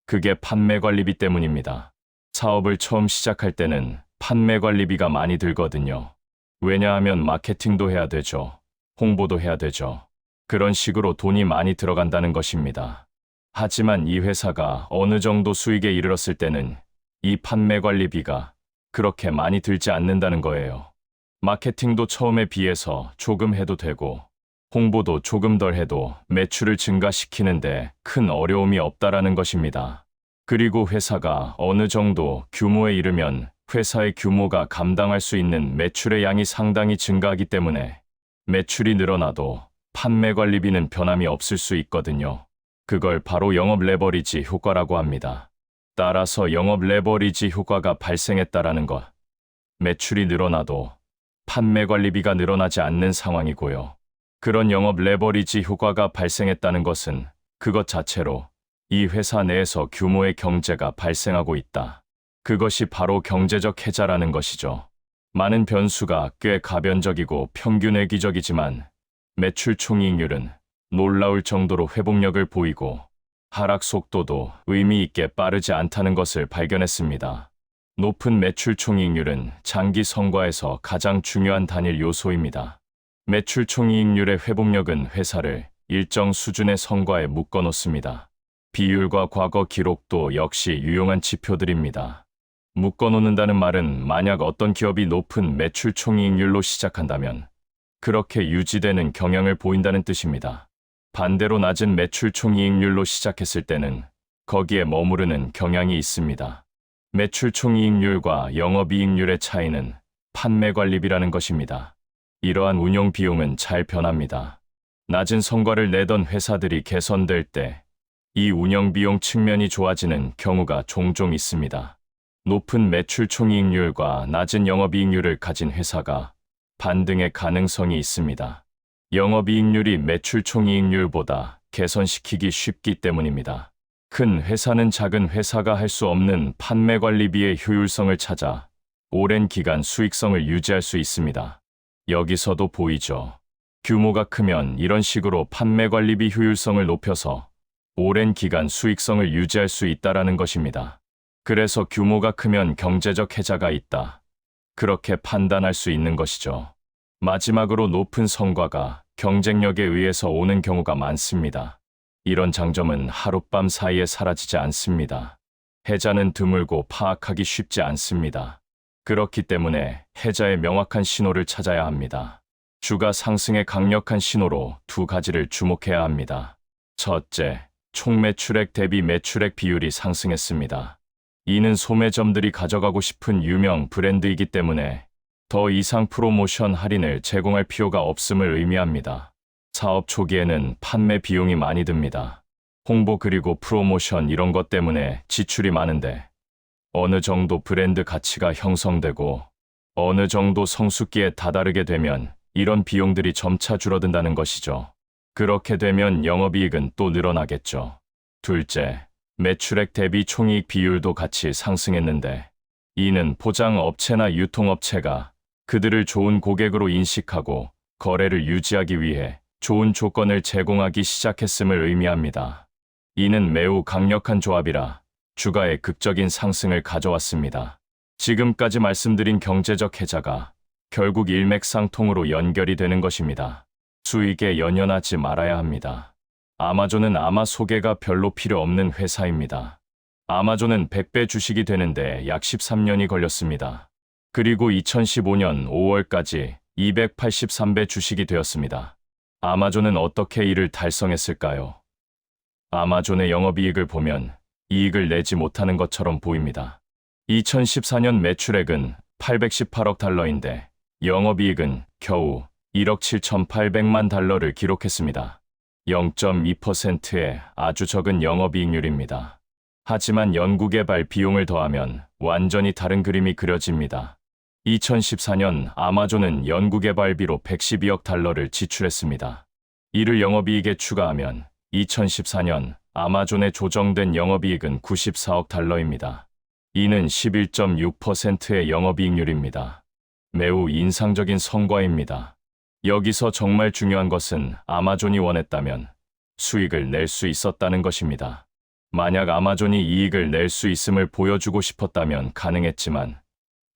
그게 판매 관리비 때문입니다. 사업을 처음 시작할 때는 판매 관리비가 많이 들거든요. 왜냐하면 마케팅도 해야 되죠. 홍보도 해야 되죠. 그런 식으로 돈이 많이 들어간다는 것입니다. 하지만 이 회사가 어느 정도 수익에 이르렀을 때는 이 판매 관리비가 그렇게 많이 들지 않는다는 거예요. 마케팅도 처음에 비해서 조금 해도 되고, 홍보도 조금 덜 해도 매출을 증가시키는데 큰 어려움이 없다라는 것입니다. 그리고 회사가 어느 정도 규모에 이르면 회사의 규모가 감당할 수 있는 매출의 양이 상당히 증가하기 때문에 매출이 늘어나도 판매 관리비는 변함이 없을 수 있거든요. 그걸 바로 영업 레버리지 효과라고 합니다. 따라서 영업 레버리지 효과가 발생했다라는 것. 매출이 늘어나도 판매 관리비가 늘어나지 않는 상황이고요. 그런 영업 레버리지 효과가 발생했다는 것은 그것 자체로 이 회사 내에서 규모의 경제가 발생하고 있다. 그것이 바로 경제적 해자라는 것이죠. 많은 변수가 꽤 가변적이고 평균 회귀적이지만 매출 총이익률은 놀라울 정도로 회복력을 보이고 하락 속도도 의미 있게 빠르지 않다는 것을 발견했습니다. 높은 매출 총이익률은 장기 성과에서 가장 중요한 단일 요소입니다. 매출 총이익률의 회복력은 회사를 일정 수준의 성과에 묶어놓습니다. 비율과 과거 기록도 역시 유용한 지표들입니다. 묶어놓는다는 말은 만약 어떤 기업이 높은 매출 총이익률로 시작한다면 그렇게 유지되는 경향을 보인다는 뜻입니다. 반대로 낮은 매출 총이익률로 시작했을 때는 거기에 머무르는 경향이 있습니다. 매출 총이익률과 영업이익률의 차이는 판매 관리비라는 것입니다. 이러한 운용 비용은 잘 변합니다. 낮은 성과를 내던 회사들이 개선될 때 이 운영 비용 측면이 좋아지는 경우가 종종 있습니다. 높은 매출 총이익률과 낮은 영업이익률을 가진 회사가 반등의 가능성이 있습니다. 영업이익률이 매출 총이익률보다 개선시키기 쉽기 때문입니다. 큰 회사는 작은 회사가 할 수 없는 판매 관리비의 효율성을 찾아 오랜 기간 수익성을 유지할 수 있습니다. 여기서도 보이죠. 규모가 크면 이런 식으로 판매 관리비 효율성을 높여서 오랜 기간 수익성을 유지할 수 있다라는 것입니다. 그래서 규모가 크면 경제적 해자가 있다. 그렇게 판단할 수 있는 것이죠. 마지막으로 높은 성과가 경쟁력에 의해서 오는 경우가 많습니다. 이런 장점은 하룻밤 사이에 사라지지 않습니다. 해자는 드물고 파악하기 쉽지 않습니다. 그렇기 때문에 해자의 명확한 신호를 찾아야 합니다. 주가 상승의 강력한 신호로 두 가지를 주목해야 합니다. 첫째, 총매출액 대비 매출액 비율이 상승했습니다. 이는 소매점들이 가져가고 싶은 유명 브랜드이기 때문에 더 이상 프로모션 할인을 제공할 필요가 없음을 의미합니다. 사업 초기에는 판매 비용이 많이 듭니다. 홍보 그리고 프로모션 이런 것 때문에 지출이 많은데 어느 정도 브랜드 가치가 형성되고 어느 정도 성숙기에 다다르게 되면 이런 비용들이 점차 줄어든다는 것이죠. 그렇게 되면 영업이익은 또 늘어나겠죠. 둘째, 매출액 대비 총이익 비율도 같이 상승했는데 이는 포장업체나 유통업체가 그들을 좋은 고객으로 인식하고 거래를 유지하기 위해 좋은 조건을 제공하기 시작했음을 의미합니다. 이는 매우 강력한 조합이라 주가의 극적인 상승을 가져왔습니다. 지금까지 말씀드린 경제적 해자가 결국 일맥상통으로 연결이 되는 것입니다. 수익에 연연하지 말아야 합니다. 아마존은 아마 소개가 별로 필요 없는 회사입니다. 아마존은 100배 주식이 되는데 약 13년이 걸렸습니다. 그리고 2015년 5월까지 283배 주식이 되었습니다. 아마존은 어떻게 이를 달성했을까요? 아마존의 영업이익을 보면 이익을 내지 못하는 것처럼 보입니다. 2014년 매출액은 818억 달러인데 영업이익은 겨우 1억 7,800만 달러를 기록했습니다. 0.2%의 아주 적은 영업이익률입니다. 하지만 연구개발 비용을 더하면 완전히 다른 그림이 그려집니다. 2014년 아마존은 연구개발비로 112억 달러를 지출했습니다. 이를 영업이익에 추가하면 2014년 아마존의 조정된 영업이익은 94억 달러입니다. 이는 11.6%의 영업이익률입니다. 매우 인상적인 성과입니다. 여기서 정말 중요한 것은 아마존이 원했다면 수익을 낼 수 있었다는 것입니다. 만약 아마존이 이익을 낼 수 있음을 보여주고 싶었다면 가능했지만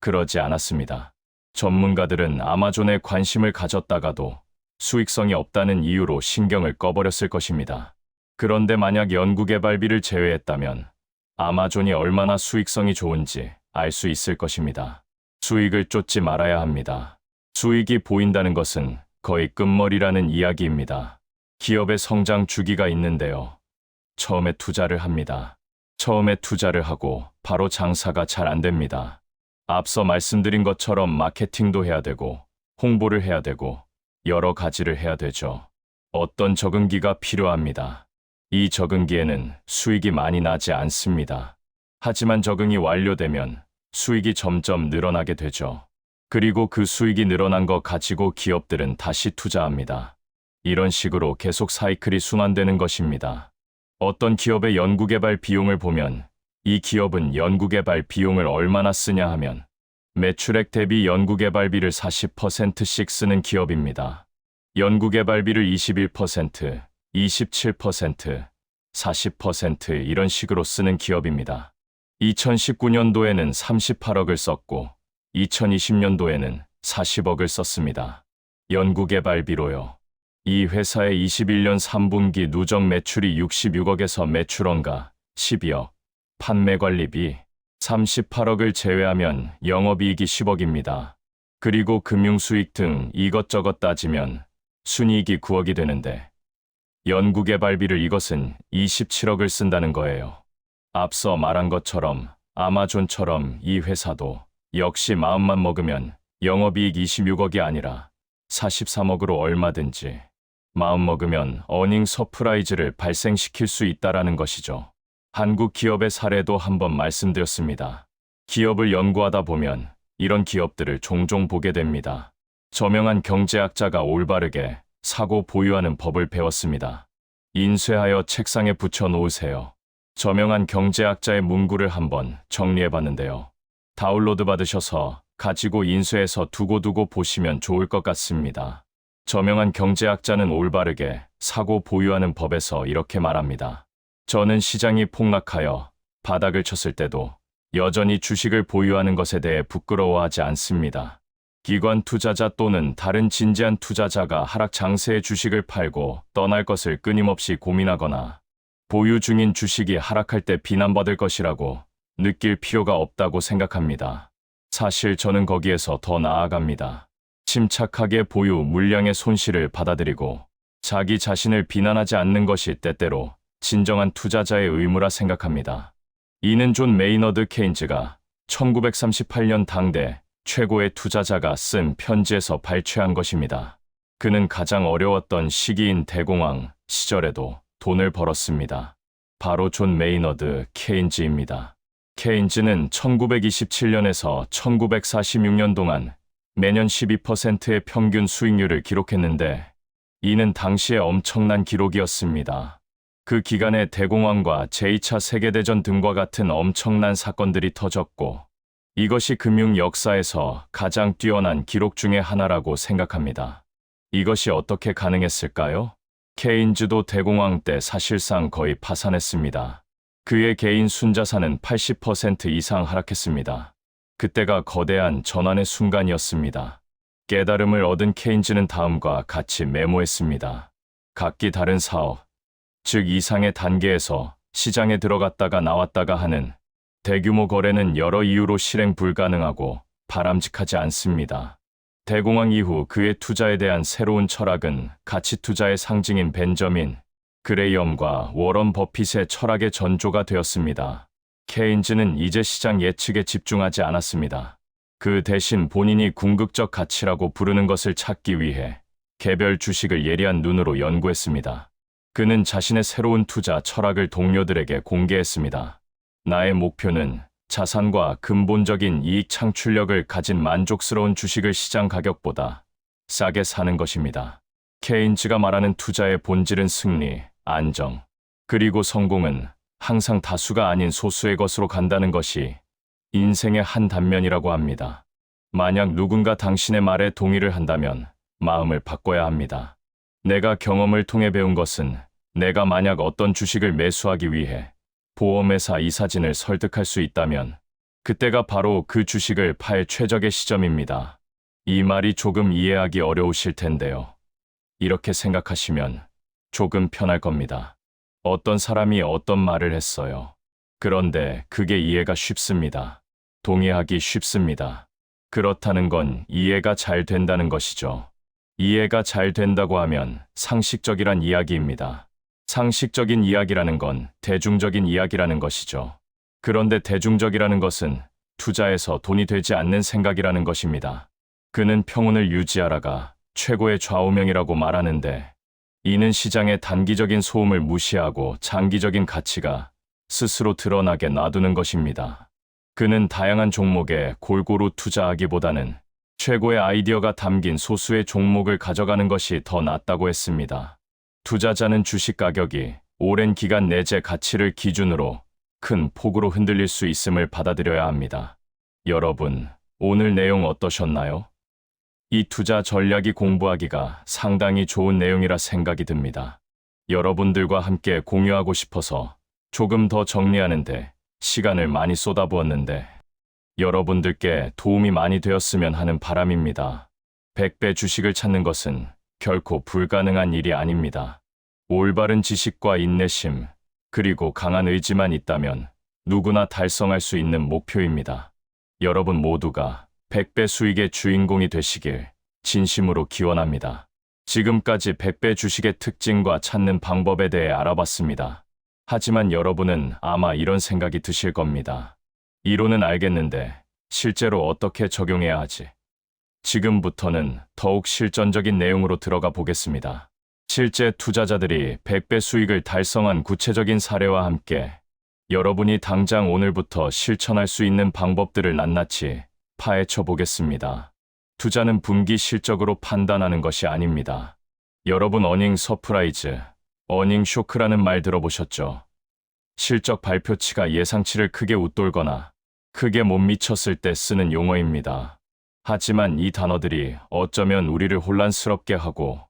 그러지 않았습니다. 전문가들은 아마존에 관심을 가졌다가도 수익성이 없다는 이유로 신경을 꺼버렸을 것입니다. 그런데 만약 연구개발비를 제외했다면 아마존이 얼마나 수익성이 좋은지 알 수 있을 것입니다. 수익을 쫓지 말아야 합니다. 수익이 보인다는 것은 거의 끝머리라는 이야기입니다. 기업의 성장 주기가 있는데요. 처음에 투자를 합니다. 처음에 투자를 하고 바로 장사가 잘 안 됩니다. 앞서 말씀드린 것처럼 마케팅도 해야 되고 홍보를 해야 되고 여러 가지를 해야 되죠. 어떤 적응기가 필요합니다. 이 적응기에는 수익이 많이 나지 않습니다. 하지만 적응이 완료되면 수익이 점점 늘어나게 되죠. 그리고 그 수익이 늘어난 거 가지고 기업들은 다시 투자합니다. 이런 식으로 계속 사이클이 순환되는 것입니다. 어떤 기업의 연구개발 비용을 보면 이 기업은 연구개발 비용을 얼마나 쓰냐 하면 매출액 대비 연구개발비를 40%씩 쓰는 기업입니다. 연구개발비를 21%, 27%, 40% 이런 식으로 쓰는 기업입니다. 2019년도에는 38억을 썼고 2020년도에는 40억을 썼습니다. 연구개발비로요. 이 회사의 21년 3분기 누적 매출이 66억에서 매출원가 12억, 판매관리비 38억을 제외하면 영업이익이 10억입니다. 그리고 금융수익 등 이것저것 따지면 순이익이 9억이 되는데 연구개발비를 이것은 27억을 쓴다는 거예요. 앞서 말한 것처럼 아마존처럼 이 회사도 역시 마음만 먹으면 영업이익 26억이 아니라 43억으로 얼마든지 마음 먹으면 어닝 서프라이즈를 발생시킬 수 있다라는 것이죠. 한국 기업의 사례도 한번 말씀드렸습니다. 기업을 연구하다 보면 이런 기업들을 종종 보게 됩니다. 저명한 경제학자가 올바르게 사고 보유하는 법을 배웠습니다. 인쇄하여 책상에 붙여 놓으세요. 저명한 경제학자의 문구를 한번 정리해 봤는데요. 다운로드 받으셔서 가지고 인쇄해서 두고두고 보시면 좋을 것 같습니다. 저명한 경제학자는 올바르게 사고 보유하는 법에서 이렇게 말합니다. 저는 시장이 폭락하여 바닥을 쳤을 때도 여전히 주식을 보유하는 것에 대해 부끄러워하지 않습니다. 기관 투자자 또는 다른 진지한 투자자가 하락 장세의 주식을 팔고 떠날 것을 끊임없이 고민하거나 보유 중인 주식이 하락할 때 비난받을 것이라고 느낄 필요가 없다고 생각합니다. 사실 저는 거기에서 더 나아갑니다. 침착하게 보유 물량의 손실을 받아들이고 자기 자신을 비난하지 않는 것이 때때로 진정한 투자자의 의무라 생각합니다. 이는 존 메이너드 케인즈가 1938년 당대 최고의 투자자가 쓴 편지에서 발췌한 것입니다. 그는 가장 어려웠던 시기인 대공황 시절에도 돈을 벌었습니다. 바로 존 메이너드 케인즈입니다. 케인즈는 1927년에서 1946년 동안 매년 12%의 평균 수익률을 기록했는데 이는 당시의 엄청난 기록이었습니다. 그 기간에 대공황과 제2차 세계대전 등과 같은 엄청난 사건들이 터졌고 이것이 금융 역사에서 가장 뛰어난 기록 중의 하나라고 생각합니다. 이것이 어떻게 가능했을까요? 케인즈도 대공황 때 사실상 거의 파산했습니다. 그의 개인 순자산은 80% 이상 하락했습니다. 그때가 거대한 전환의 순간이었습니다. 깨달음을 얻은 케인즈는 다음과 같이 메모했습니다. 각기 다른 사업, 즉 이상의 단계에서 시장에 들어갔다가 나왔다가 하는 대규모 거래는 여러 이유로 실행 불가능하고 바람직하지 않습니다. 대공황 이후 그의 투자에 대한 새로운 철학은 가치 투자의 상징인 벤저민 그레이엄과 워런 버핏의 철학의 전조가 되었습니다. 케인즈는 이제 시장 예측에 집중하지 않았습니다. 그 대신 본인이 궁극적 가치라고 부르는 것을 찾기 위해 개별 주식을 예리한 눈으로 연구했습니다. 그는 자신의 새로운 투자 철학을 동료들에게 공개했습니다. 나의 목표는 자산과 근본적인 이익 창출력을 가진 만족스러운 주식을 시장 가격보다 싸게 사는 것입니다. 케인즈가 말하는 투자의 본질은 승리, 안정, 그리고 성공은 항상 다수가 아닌 소수의 것으로 간다는 것이 인생의 한 단면이라고 합니다. 만약 누군가 당신의 말에 동의를 한다면 마음을 바꿔야 합니다. 내가 경험을 통해 배운 것은 내가 만약 어떤 주식을 매수하기 위해 보험회사 이사진을 설득할 수 있다면 그때가 바로 그 주식을 팔 최적의 시점입니다. 이 말이 조금 이해하기 어려우실 텐데요. 이렇게 생각하시면 조금 편할 겁니다. 어떤 사람이 어떤 말을 했어요. 그런데 그게 이해가 쉽습니다. 동의하기 쉽습니다. 그렇다는 건 이해가 잘 된다는 것이죠. 이해가 잘 된다고 하면 상식적이란 이야기입니다. 상식적인 이야기라는 건 대중적인 이야기라는 것이죠. 그런데 대중적이라는 것은 투자에서 돈이 되지 않는 생각이라는 것입니다. 그는 평온을 유지하라가 최고의 좌우명이라고 말하는데 이는 시장의 단기적인 소음을 무시하고 장기적인 가치가 스스로 드러나게 놔두는 것입니다. 그는 다양한 종목에 골고루 투자하기보다는 최고의 아이디어가 담긴 소수의 종목을 가져가는 것이 더 낫다고 했습니다. 투자자는 주식 가격이 오랜 기간 내재 가치를 기준으로 큰 폭으로 흔들릴 수 있음을 받아들여야 합니다. 여러분, 오늘 내용 어떠셨나요? 이 투자 전략이 공부하기가 상당히 좋은 내용이라 생각이 듭니다. 여러분들과 함께 공유하고 싶어서 조금 더 정리하는데 시간을 많이 쏟아부었는데 여러분들께 도움이 많이 되었으면 하는 바람입니다. 100배 주식을 찾는 것은 결코 불가능한 일이 아닙니다. 올바른 지식과 인내심, 그리고 강한 의지만 있다면 누구나 달성할 수 있는 목표입니다. 여러분 모두가 100배 수익의 주인공이 되시길 진심으로 기원합니다. 지금까지 100배 주식의 특징과 찾는 방법에 대해 알아봤습니다. 하지만 여러분은 아마 이런 생각이 드실 겁니다. 이론은 알겠는데 실제로 어떻게 적용해야 하지? 지금부터는 더욱 실전적인 내용으로 들어가 보겠습니다. 실제 투자자들이 100배 수익을 달성한 구체적인 사례와 함께 여러분이 당장 오늘부터 실천할 수 있는 방법들을 낱낱이 파헤쳐 보겠습니다. 투자는 분기 실적으로 판단하는 것이 아닙니다. 여러분 어닝 서프라이즈, 어닝 쇼크라는 말 들어보셨죠? 실적 발표치가 예상치를 크게 웃돌거나 크게 못 미쳤을 때 쓰는 용어입니다. 하지만 이 단어들이 어쩌면 우리를 혼란스럽게 하고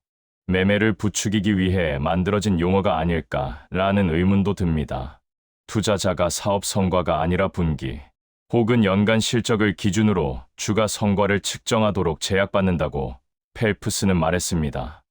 매매를 부추기기 위해 만들어진 용어가 아닐까라는 의문도 듭니다. 투자자가 사업 성과가 아니라 분기 혹은 연간 실적을 기준으로 주가 성과를 측정하도록 제약받는다고 펠프스는 말했습니다.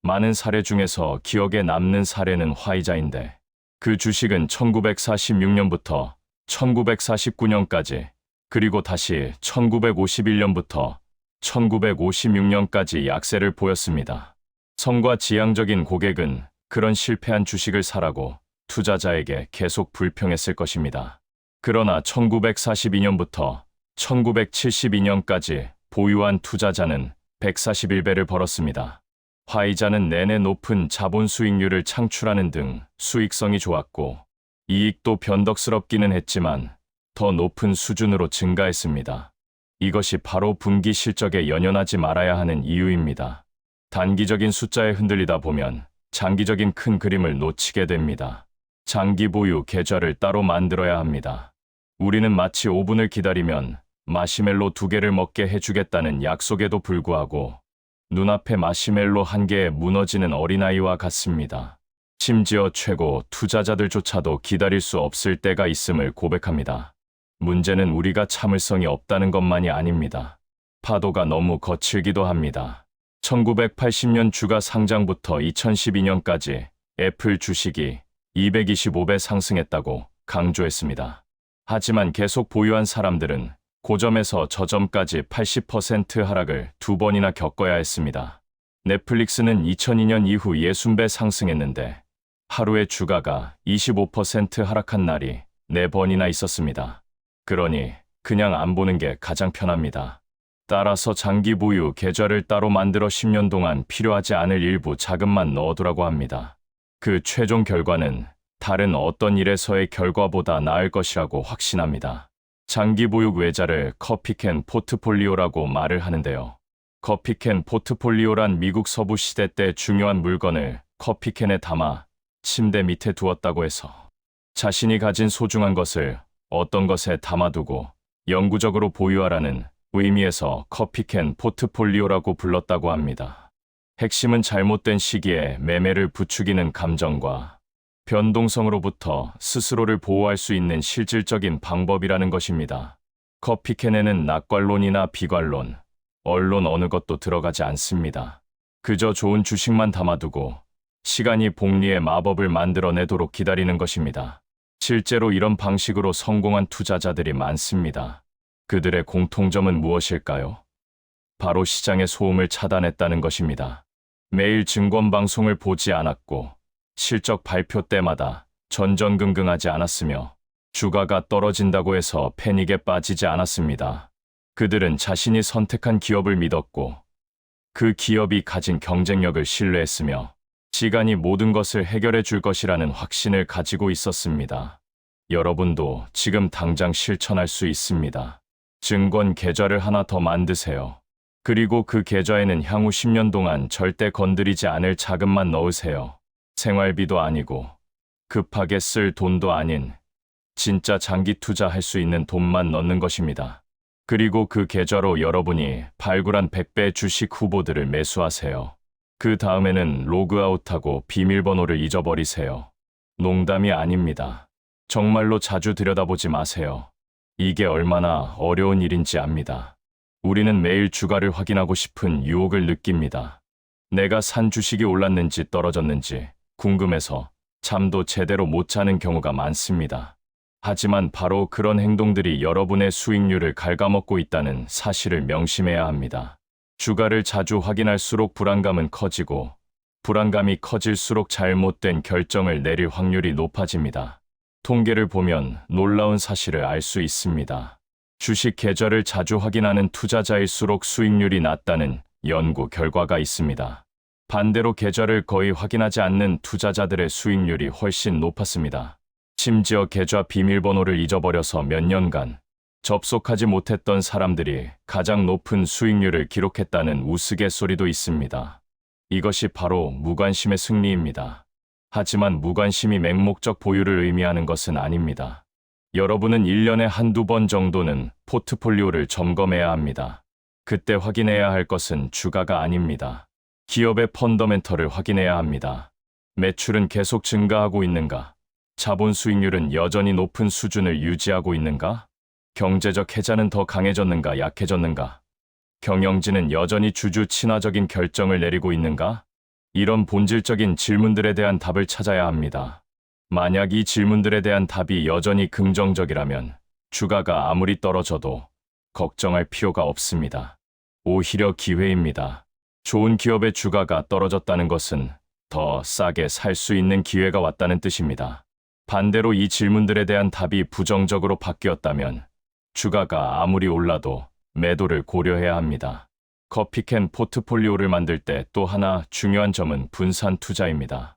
많은 사례 중에서 기억에 남는 사례는 화이자인데 그 주식은 1946년부터 1949년까지 그리고 다시 1951년부터 1956년까지 약세를 보였습니다. 성과 지향적인 고객은 그런 실패한 주식을 사라고 투자자에게 계속 불평했을 것입니다. 그러나 1942년부터 1972년까지 보유한 투자자는 141배를 벌었습니다. 화이자는 내내 높은 자본 수익률을 창출하는 등 수익성이 좋았고 이익도 변덕스럽기는 했지만 더 높은 수준으로 증가했습니다. 이것이 바로 분기 실적에 연연하지 말아야 하는 이유입니다. 단기적인 숫자에 흔들리다 보면 장기적인 큰 그림을 놓치게 됩니다. 장기 보유 계좌를 따로 만들어야 합니다. 우리는 마치 5분을 기다리면 마시멜로 2개를 먹게 해주겠다는 약속에도 불구하고 눈앞에 마시멜로 1개에 무너지는 어린아이와 같습니다. 심지어 최고 투자자들조차도 기다릴 수 없을 때가 있음을 고백합니다. 문제는 우리가 참을성이 없다는 것만이 아닙니다. 파도가 너무 거칠기도 합니다. 1980년 주가 상장부터 2012년까지 애플 주식이 225배 상승했다고 강조했습니다. 하지만 계속 보유한 사람들은 고점에서 저점까지 80% 하락을 2번이나 겪어야 했습니다. 넷플릭스는 2002년 이후 60배 상승했는데 하루에 주가가 25% 하락한 날이 4번이나 있었습니다. 그러니 그냥 안 보는 게 가장 편합니다. 따라서 장기 보유 계좌를 따로 만들어 10년 동안 필요하지 않을 일부 자금만 넣어두라고 합니다. 그 최종 결과는 다른 어떤 일에서의 결과보다 나을 것이라고 확신합니다. 장기 보유 외자를 커피캔 포트폴리오라고 말을 하는데요. 커피캔 포트폴리오란 미국 서부 시대 때 중요한 물건을 커피캔에 담아 침대 밑에 두었다고 해서 자신이 가진 소중한 것을 어떤 것에 담아두고 영구적으로 보유하라는 의미에서 커피캔 포트폴리오라고 불렀다고 합니다. 핵심은 잘못된 시기에 매매를 부추기는 감정과 변동성으로부터 스스로를 보호할 수 있는 실질적인 방법이라는 것입니다. 커피캔에는 낙관론이나 비관론, 언론 어느 것도 들어가지 않습니다. 그저 좋은 주식만 담아두고 시간이 복리의 마법을 만들어내도록 기다리는 것입니다. 실제로 이런 방식으로 성공한 투자자들이 많습니다. 그들의 공통점은 무엇일까요? 바로 시장의 소음을 차단했다는 것입니다. 매일 증권 방송을 보지 않았고 실적 발표 때마다 전전긍긍하지 않았으며 주가가 떨어진다고 해서 패닉에 빠지지 않았습니다. 그들은 자신이 선택한 기업을 믿었고 그 기업이 가진 경쟁력을 신뢰했으며 시간이 모든 것을 해결해 줄 것이라는 확신을 가지고 있었습니다. 여러분도 지금 당장 실천할 수 있습니다. 증권 계좌를 하나 더 만드세요. 그리고 그 계좌에는 향후 10년 동안 절대 건드리지 않을 자금만 넣으세요. 생활비도 아니고 급하게 쓸 돈도 아닌 진짜 장기 투자할 수 있는 돈만 넣는 것입니다. 그리고 그 계좌로 여러분이 발굴한 100배 주식 후보들을 매수하세요. 그 다음에는 로그아웃하고 비밀번호를 잊어버리세요. 농담이 아닙니다. 정말로 자주 들여다보지 마세요. 이게 얼마나 어려운 일인지 압니다. 우리는 매일 주가를 확인하고 싶은 유혹을 느낍니다. 내가 산 주식이 올랐는지 떨어졌는지 궁금해서 잠도 제대로 못 자는 경우가 많습니다. 하지만 바로 그런 행동들이 여러분의 수익률을 갉아먹고 있다는 사실을 명심해야 합니다. 주가를 자주 확인할수록 불안감은 커지고, 불안감이 커질수록 잘못된 결정을 내릴 확률이 높아집니다. 통계를 보면 놀라운 사실을 알 수 있습니다. 주식 계좌를 자주 확인하는 투자자일수록 수익률이 낮다는 연구 결과가 있습니다. 반대로 계좌를 거의 확인하지 않는 투자자들의 수익률이 훨씬 높았습니다. 심지어 계좌 비밀번호를 잊어버려서 몇 년간 접속하지 못했던 사람들이 가장 높은 수익률을 기록했다는 우스갯소리도 있습니다. 이것이 바로 무관심의 승리입니다. 하지만 무관심이 맹목적 보유를 의미하는 것은 아닙니다. 여러분은 1년에 한두 번 정도는 포트폴리오를 점검해야 합니다. 그때 확인해야 할 것은 주가가 아닙니다. 기업의 펀더멘털을 확인해야 합니다. 매출은 계속 증가하고 있는가? 자본 수익률은 여전히 높은 수준을 유지하고 있는가? 경제적 해자는 더 강해졌는가 약해졌는가? 경영진은 여전히 주주 친화적인 결정을 내리고 있는가? 이런 본질적인 질문들에 대한 답을 찾아야 합니다. 만약 이 질문들에 대한 답이 여전히 긍정적이라면 주가가 아무리 떨어져도 걱정할 필요가 없습니다. 오히려 기회입니다. 좋은 기업의 주가가 떨어졌다는 것은 더 싸게 살 수 있는 기회가 왔다는 뜻입니다. 반대로 이 질문들에 대한 답이 부정적으로 바뀌었다면 주가가 아무리 올라도 매도를 고려해야 합니다. 커피캔 포트폴리오를 만들 때 또 하나 중요한 점은 분산 투자입니다.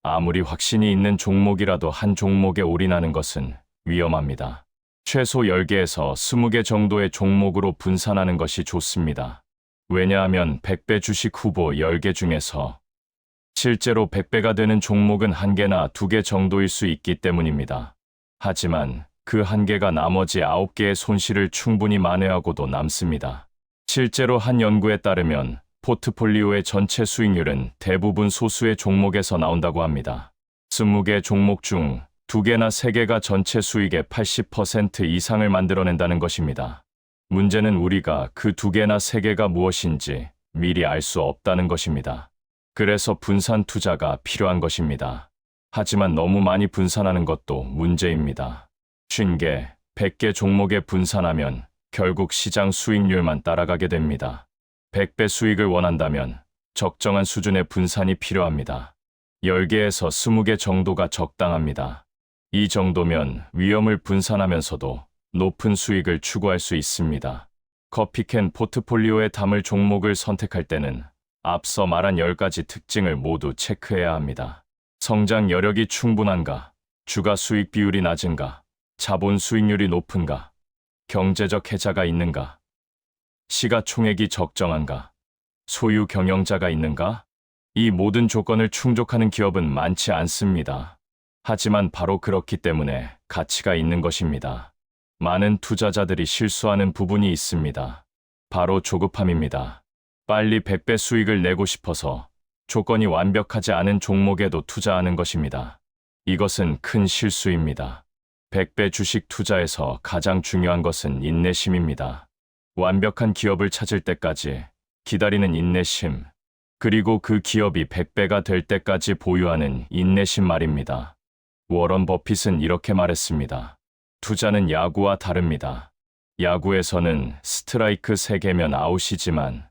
아무리 확신이 있는 종목이라도 한 종목에 올인하는 것은 위험합니다. 최소 10개에서 20개 정도의 종목으로 분산하는 것이 좋습니다. 왜냐하면 100배 주식 후보 10개 중에서 실제로 100배가 되는 종목은 1개나 2개 정도일 수 있기 때문입니다. 하지만 그 1개가 나머지 9개의 손실을 충분히 만회하고도 남습니다. 실제로 한 연구에 따르면 포트폴리오의 전체 수익률은 대부분 소수의 종목에서 나온다고 합니다. 20개 종목 중 2개나 3개가 전체 수익의 80% 이상을 만들어낸다는 것입니다. 문제는 우리가 그 2개나 3개가 무엇인지 미리 알 수 없다는 것입니다. 그래서 분산 투자가 필요한 것입니다. 하지만 너무 많이 분산하는 것도 문제입니다. 50개, 100개 종목에 분산하면 결국 시장 수익률만 따라가게 됩니다. 100배 수익을 원한다면 적정한 수준의 분산이 필요합니다. 10개에서 20개 정도가 적당합니다. 이 정도면 위험을 분산하면서도 높은 수익을 추구할 수 있습니다. 커피캔 포트폴리오에 담을 종목을 선택할 때는 앞서 말한 10가지 특징을 모두 체크해야 합니다. 성장 여력이 충분한가? 주가 수익 비율이 낮은가? 자본 수익률이 높은가? 경제적 해자가 있는가? 시가총액이 적정한가? 소유 경영자가 있는가? 이 모든 조건을 충족하는 기업은 많지 않습니다. 하지만 바로 그렇기 때문에 가치가 있는 것입니다. 많은 투자자들이 실수하는 부분이 있습니다. 바로 조급함입니다. 빨리 100배 수익을 내고 싶어서 조건이 완벽하지 않은 종목에도 투자하는 것입니다. 이것은 큰 실수입니다. 100배 주식 투자에서 가장 중요한 것은 인내심입니다. 완벽한 기업을 찾을 때까지 기다리는 인내심, 그리고 그 기업이 100배가 될 때까지 보유하는 인내심 말입니다. 워런 버핏은 이렇게 말했습니다. 투자는 야구와 다릅니다. 야구에서는 스트라이크 3개면 아웃이지만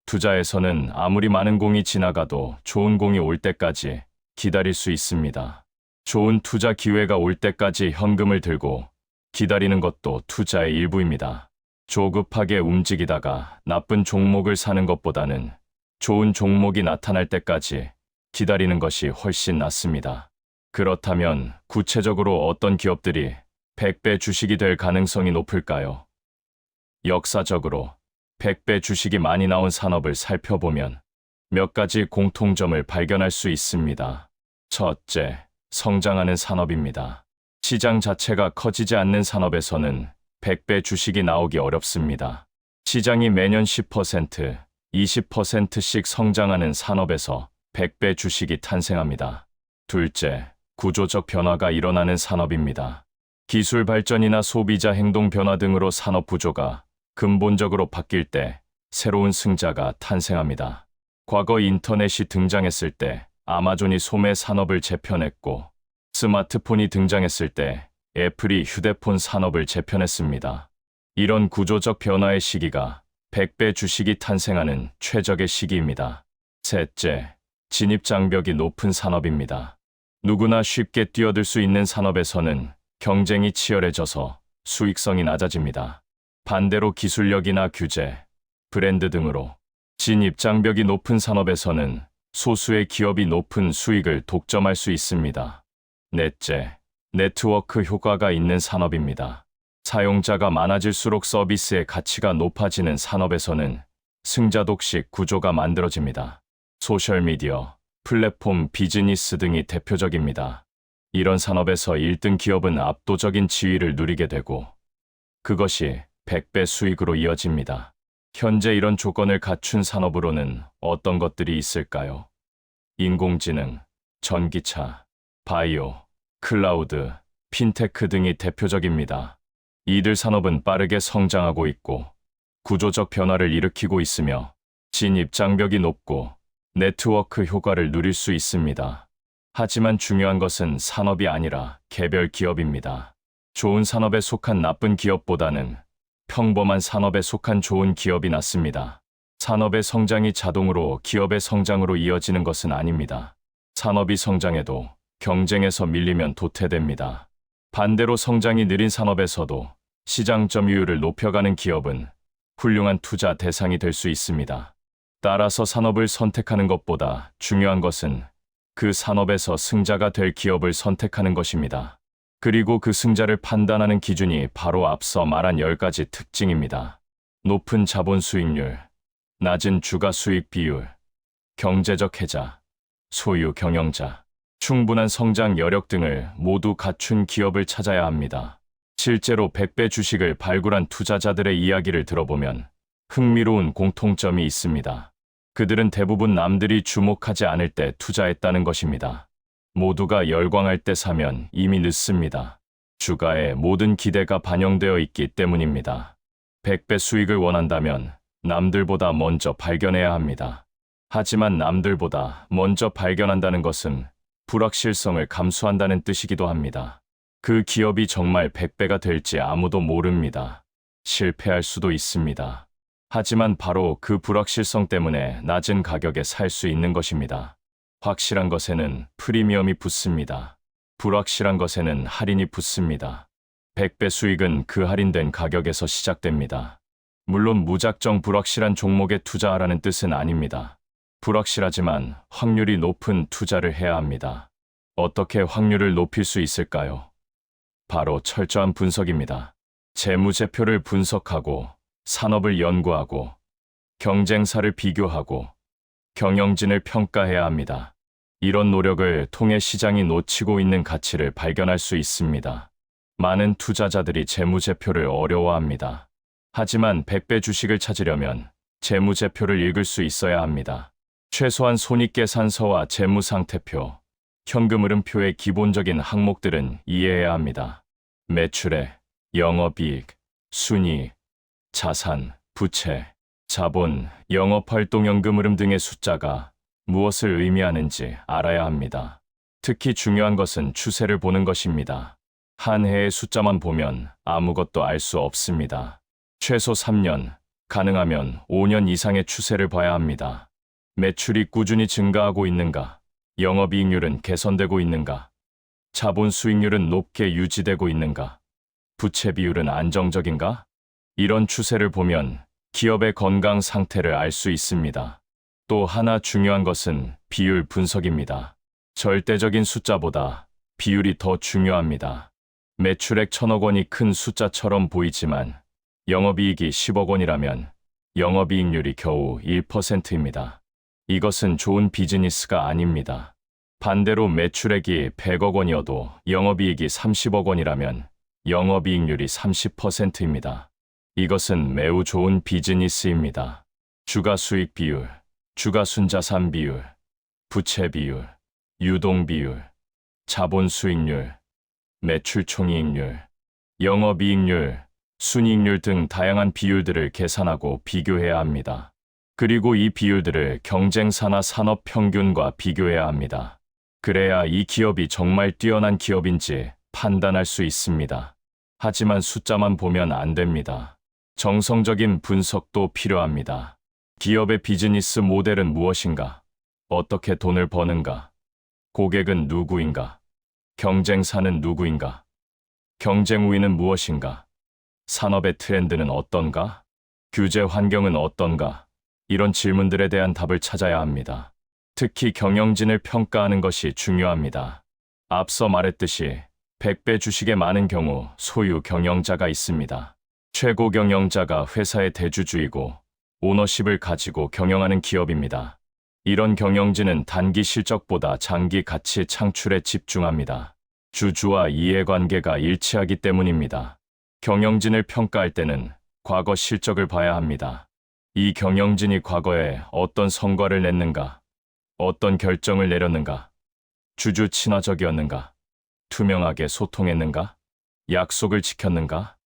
투자에서는 아무리 많은 공이 지나가도 좋은 공이 올 때까지 기다릴 수 있습니다. 좋은 투자 기회가 올 때까지 현금을 들고 기다리는 것도 투자의 일부입니다. 조급하게 움직이다가 나쁜 종목을 사는 것보다는 좋은 종목이 나타날 때까지 기다리는 것이 훨씬 낫습니다. 그렇다면 구체적으로 어떤 기업들이 100배 주식이 될 가능성이 높을까요? 역사적으로 100배 주식이 많이 나온 산업을 살펴보면 몇 가지 공통점을 발견할 수 있습니다. 첫째, 성장하는 산업입니다. 시장 자체가 커지지 않는 산업에서는 100배 주식이 나오기 어렵습니다. 시장이 매년 10%, 20%씩 성장하는 산업에서 100배 주식이 탄생합니다. 둘째, 구조적 변화가 일어나는 산업입니다. 기술 발전이나 소비자 행동 변화 등으로 산업 구조가 근본적으로 바뀔 때 새로운 승자가 탄생합니다. 과거 인터넷이 등장했을 때 아마존이 소매 산업을 재편했고, 스마트폰이 등장했을 때 애플이 휴대폰 산업을 재편했습니다. 이런 구조적 변화의 시기가 100배 주식이 탄생하는 최적의 시기입니다. 셋째, 진입 장벽이 높은 산업입니다. 누구나 쉽게 뛰어들 수 있는 산업에서는 경쟁이 치열해져서 수익성이 낮아집니다. 반대로 기술력이나 규제, 브랜드 등으로 진입 장벽이 높은 산업에서는 소수의 기업이 높은 수익을 독점할 수 있습니다. 넷째, 네트워크 효과가 있는 산업입니다. 사용자가 많아질수록 서비스의 가치가 높아지는 산업에서는 승자독식 구조가 만들어집니다. 소셜미디어, 플랫폼 비즈니스 등이 대표적입니다. 이런 산업에서 1등 기업은 압도적인 지위를 누리게 되고 그것이 100배 수익으로 이어집니다. 현재 이런 조건을 갖춘 산업으로는 어떤 것들이 있을까요? 인공지능, 전기차, 바이오, 클라우드, 핀테크 등이 대표적입니다. 이들 산업은 빠르게 성장하고 있고 구조적 변화를 일으키고 있으며 진입 장벽이 높고 네트워크 효과를 누릴 수 있습니다. 하지만 중요한 것은 산업이 아니라 개별 기업입니다. 좋은 산업에 속한 나쁜 기업보다는 평범한 산업에 속한 좋은 기업이 낫습니다. 산업의 성장이 자동으로 기업의 성장으로 이어지는 것은 아닙니다. 산업이 성장해도 경쟁에서 밀리면 도태됩니다. 반대로 성장이 느린 산업에서도 시장 점유율을 높여가는 기업은 훌륭한 투자 대상이 될 수 있습니다. 따라서 산업을 선택하는 것보다 중요한 것은 그 산업에서 승자가 될 기업을 선택하는 것입니다. 그리고 그 승자를 판단하는 기준이 바로 앞서 말한 10가지 특징입니다. 높은 자본 수익률, 낮은 주가 수익 비율, 경제적 해자, 소유 경영자, 충분한 성장 여력 등을 모두 갖춘 기업을 찾아야 합니다. 실제로 100배 주식을 발굴한 투자자들의 이야기를 들어보면 흥미로운 공통점이 있습니다. 그들은 대부분 남들이 주목하지 않을 때 투자했다는 것입니다. 모두가 열광할 때 사면 이미 늦습니다. 주가에 모든 기대가 반영되어 있기 때문입니다. 100배 수익을 원한다면 남들보다 먼저 발견해야 합니다. 하지만 남들보다 먼저 발견한다는 것은 불확실성을 감수한다는 뜻이기도 합니다. 그 기업이 정말 100배가 될지 아무도 모릅니다. 실패할 수도 있습니다. 하지만 바로 그 불확실성 때문에 낮은 가격에 살 수 있는 것입니다. 확실한 것에는 프리미엄이 붙습니다. 불확실한 것에는 할인이 붙습니다. 100배 수익은 그 할인된 가격에서 시작됩니다. 물론 무작정 불확실한 종목에 투자하라는 뜻은 아닙니다. 불확실하지만 확률이 높은 투자를 해야 합니다. 어떻게 확률을 높일 수 있을까요? 바로 철저한 분석입니다. 재무제표를 분석하고 산업을 연구하고 경쟁사를 비교하고 경영진을 평가해야 합니다. 이런 노력을 통해 시장이 놓치고 있는 가치를 발견할 수 있습니다. 많은 투자자들이 재무제표를 어려워합니다. 하지만 100배 주식을 찾으려면 재무제표를 읽을 수 있어야 합니다. 최소한 손익계산서와 재무상태표, 현금흐름표의 기본적인 항목들은 이해해야 합니다. 매출액, 영업이익, 순이익, 자산, 부채, 자본, 영업활동 현금흐름 등의 숫자가 무엇을 의미하는지 알아야 합니다. 특히 중요한 것은 추세를 보는 것입니다. 한 해의 숫자만 보면 아무것도 알 수 없습니다. 최소 3년, 가능하면 5년 이상의 추세를 봐야 합니다. 매출이 꾸준히 증가하고 있는가? 영업이익률은 개선되고 있는가? 자본 수익률은 높게 유지되고 있는가? 부채 비율은 안정적인가? 이런 추세를 보면 기업의 건강 상태를 알 수 있습니다. 또 하나 중요한 것은 비율 분석입니다. 절대적인 숫자보다 비율이 더 중요합니다. 매출액 1,000억 원이 큰 숫자처럼 보이지만 영업이익이 10억 원이라면 영업이익률이 겨우 1%입니다. 이것은 좋은 비즈니스가 아닙니다. 반대로 매출액이 100억 원이어도 영업이익이 30억 원이라면 영업이익률이 30%입니다. 이것은 매우 좋은 비즈니스입니다. 주가 수익 비율, 주가 순자산 비율, 부채 비율, 유동 비율, 자본 수익률, 매출 총이익률, 영업이익률, 순이익률 등 다양한 비율들을 계산하고 비교해야 합니다. 그리고 이 비율들을 경쟁사나 산업 평균과 비교해야 합니다. 그래야 이 기업이 정말 뛰어난 기업인지 판단할 수 있습니다. 하지만 숫자만 보면 안 됩니다. 정성적인 분석도 필요합니다. 기업의 비즈니스 모델은 무엇인가? 어떻게 돈을 버는가? 고객은 누구인가? 경쟁사는 누구인가? 경쟁 우위는 무엇인가? 산업의 트렌드는 어떤가? 규제 환경은 어떤가? 이런 질문들에 대한 답을 찾아야 합니다. 특히 경영진을 평가하는 것이 중요합니다. 앞서 말했듯이 100배 주식에 많은 경우 소유 경영자가 있습니다. 최고 경영자가 회사의 대주주이고 오너십을 가지고 경영하는 기업입니다. 이런 경영진은 단기 실적보다 장기 가치 창출에 집중합니다. 주주와 이해관계가 일치하기 때문입니다. 경영진을 평가할 때는 과거 실적을 봐야 합니다. 이 경영진이 과거에 어떤 성과를 냈는가, 어떤 결정을 내렸는가, 주주 친화적이었는가, 투명하게 소통했는가, 약속을 지켰는가,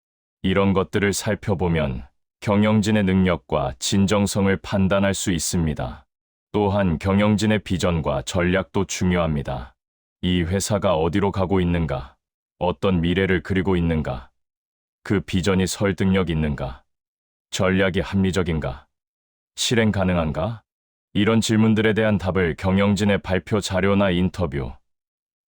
이런 것들을 살펴보면 경영진의 능력과 진정성을 판단할 수 있습니다. 또한 경영진의 비전과 전략도 중요합니다. 이 회사가 어디로 가고 있는가, 어떤 미래를 그리고 있는가, 그 비전이 설득력 있는가, 전략이 합리적인가, 실행 가능한가? 이런 질문들에 대한 답을 경영진의 발표 자료나 인터뷰,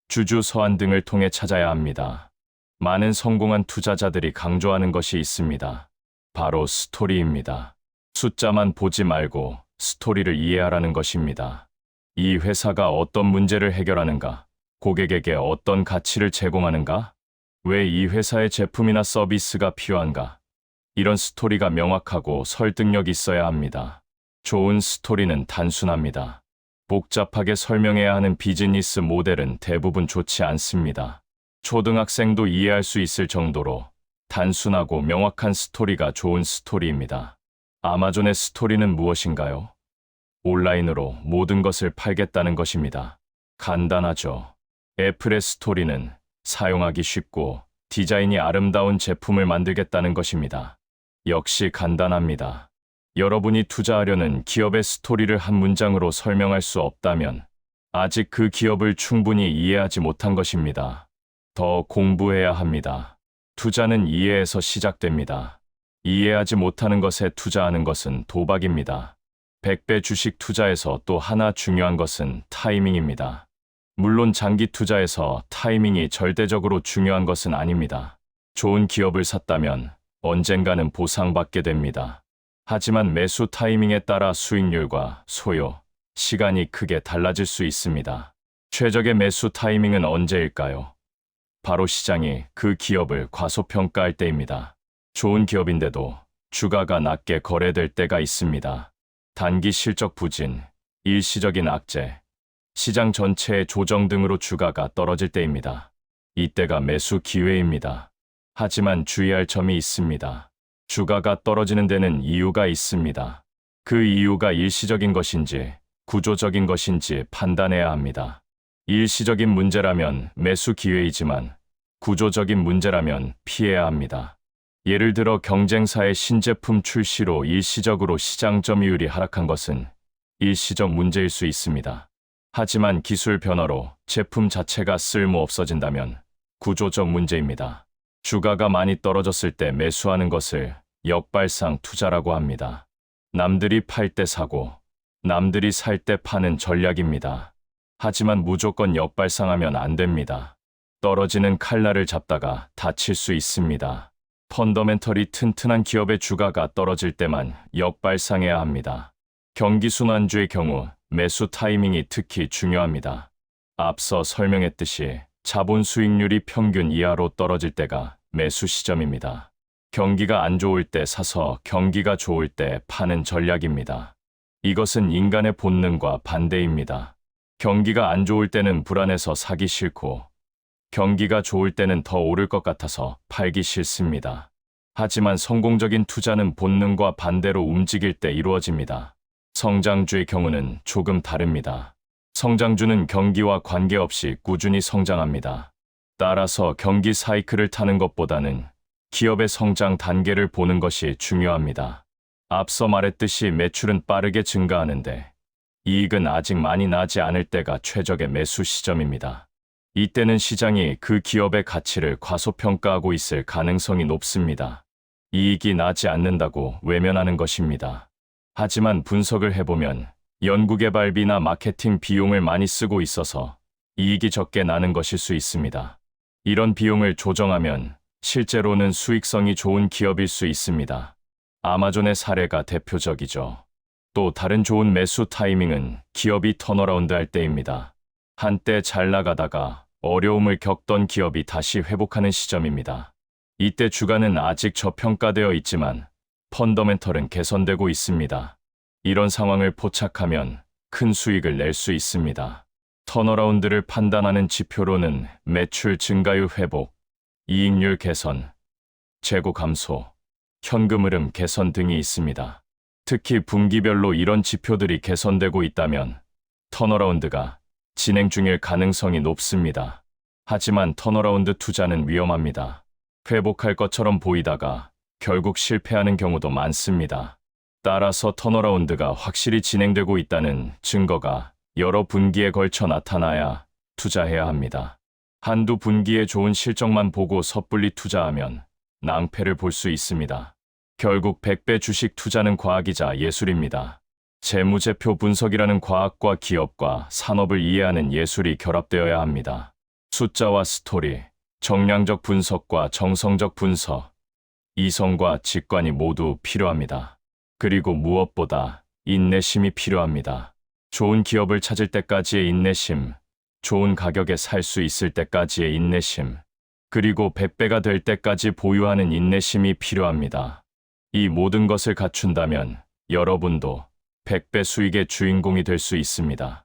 주주 서한 등을 통해 찾아야 합니다. 많은 성공한 투자자들이 강조하는 것이 있습니다. 바로 스토리입니다. 숫자만 보지 말고 스토리를 이해하라는 것입니다. 이 회사가 어떤 문제를 해결하는가? 고객에게 어떤 가치를 제공하는가? 왜 이 회사의 제품이나 서비스가 필요한가? 이런 스토리가 명확하고 설득력 있어야 합니다. 좋은 스토리는 단순합니다. 복잡하게 설명해야 하는 비즈니스 모델은 대부분 좋지 않습니다. 초등학생도 이해할 수 있을 정도로 단순하고 명확한 스토리가 좋은 스토리입니다. 아마존의 스토리는 무엇인가요? 온라인으로 모든 것을 팔겠다는 것입니다. 간단하죠. 애플의 스토리는 사용하기 쉽고 디자인이 아름다운 제품을 만들겠다는 것입니다. 역시 간단합니다. 여러분이 투자하려는 기업의 스토리를 한 문장으로 설명할 수 없다면 아직 그 기업을 충분히 이해하지 못한 것입니다. 더 공부해야 합니다. 투자는 이해에서 시작됩니다. 이해하지 못하는 것에 투자하는 것은 도박입니다. 100배 주식 투자에서 또 하나 중요한 것은 타이밍입니다. 물론 장기 투자에서 타이밍이 절대적으로 중요한 것은 아닙니다. 좋은 기업을 샀다면 언젠가는 보상받게 됩니다. 하지만 매수 타이밍에 따라 수익률과 소요, 시간이 크게 달라질 수 있습니다. 최적의 매수 타이밍은 언제일까요? 바로 시장이 그 기업을 과소평가할 때입니다. 좋은 기업인데도 주가가 낮게 거래될 때가 있습니다. 단기 실적 부진, 일시적인 악재, 시장 전체의 조정 등으로 주가가 떨어질 때입니다. 이때가 매수 기회입니다. 하지만 주의할 점이 있습니다. 주가가 떨어지는 데는 이유가 있습니다. 그 이유가 일시적인 것인지 구조적인 것인지 판단해야 합니다. 일시적인 문제라면 매수 기회이지만 구조적인 문제라면 피해야 합니다. 예를 들어 경쟁사의 신제품 출시로 일시적으로 시장 점유율이 하락한 것은 일시적 문제일 수 있습니다. 하지만 기술 변화로 제품 자체가 쓸모 없어진다면 구조적 문제입니다. 주가가 많이 떨어졌을 때 매수하는 것을 역발상 투자라고 합니다. 남들이 팔 때 사고, 남들이 살 때 파는 전략입니다. 하지만 무조건 역발상하면 안 됩니다. 떨어지는 칼날을 잡다가 다칠 수 있습니다. 펀더멘털이 튼튼한 기업의 주가가 떨어질 때만 역발상해야 합니다. 경기순환주의 경우 매수 타이밍이 특히 중요합니다. 앞서 설명했듯이 자본 수익률이 평균 이하로 떨어질 때가 매수 시점입니다. 경기가 안 좋을 때 사서 경기가 좋을 때 파는 전략입니다. 이것은 인간의 본능과 반대입니다. 경기가 안 좋을 때는 불안해서 사기 싫고, 경기가 좋을 때는 더 오를 것 같아서 팔기 싫습니다. 하지만 성공적인 투자는 본능과 반대로 움직일 때 이루어집니다. 성장주의 경우는 조금 다릅니다. 성장주는 경기와 관계없이 꾸준히 성장합니다. 따라서 경기 사이클을 타는 것보다는 기업의 성장 단계를 보는 것이 중요합니다. 앞서 말했듯이 매출은 빠르게 증가하는데 이익은 아직 많이 나지 않을 때가 최적의 매수 시점입니다. 이때는 시장이 그 기업의 가치를 과소평가하고 있을 가능성이 높습니다. 이익이 나지 않는다고 외면하는 것입니다. 하지만 분석을 해보면 연구개발비나 마케팅 비용을 많이 쓰고 있어서 이익이 적게 나는 것일 수 있습니다. 이런 비용을 조정하면 실제로는 수익성이 좋은 기업일 수 있습니다. 아마존의 사례가 대표적이죠. 또 다른 좋은 매수 타이밍은 기업이 턴어라운드 할 때입니다. 한때 잘 나가다가 어려움을 겪던 기업이 다시 회복하는 시점입니다. 이때 주가는 아직 저평가되어 있지만 펀더멘털은 개선되고 있습니다. 이런 상황을 포착하면 큰 수익을 낼 수 있습니다. 턴어라운드를 판단하는 지표로는 매출 증가율 회복, 이익률 개선, 재고 감소, 현금 흐름 개선 등이 있습니다. 특히 분기별로 이런 지표들이 개선되고 있다면 턴어라운드가 진행 중일 가능성이 높습니다. 하지만 턴어라운드 투자는 위험합니다. 회복할 것처럼 보이다가 결국 실패하는 경우도 많습니다. 따라서 턴어라운드가 확실히 진행되고 있다는 증거가 여러 분기에 걸쳐 나타나야 투자해야 합니다. 한두 분기에 좋은 실적만 보고 섣불리 투자하면 낭패를 볼 수 있습니다. 결국 100배 주식 투자는 과학이자 예술입니다. 재무제표 분석이라는 과학과 기업과 산업을 이해하는 예술이 결합되어야 합니다. 숫자와 스토리, 정량적 분석과 정성적 분석, 이성과 직관이 모두 필요합니다. 그리고 무엇보다 인내심이 필요합니다. 좋은 기업을 찾을 때까지의 인내심, 좋은 가격에 살 수 있을 때까지의 인내심, 그리고 100배가 될 때까지 보유하는 인내심이 필요합니다. 이 모든 것을 갖춘다면 여러분도 100배 수익의 주인공이 될 수 있습니다.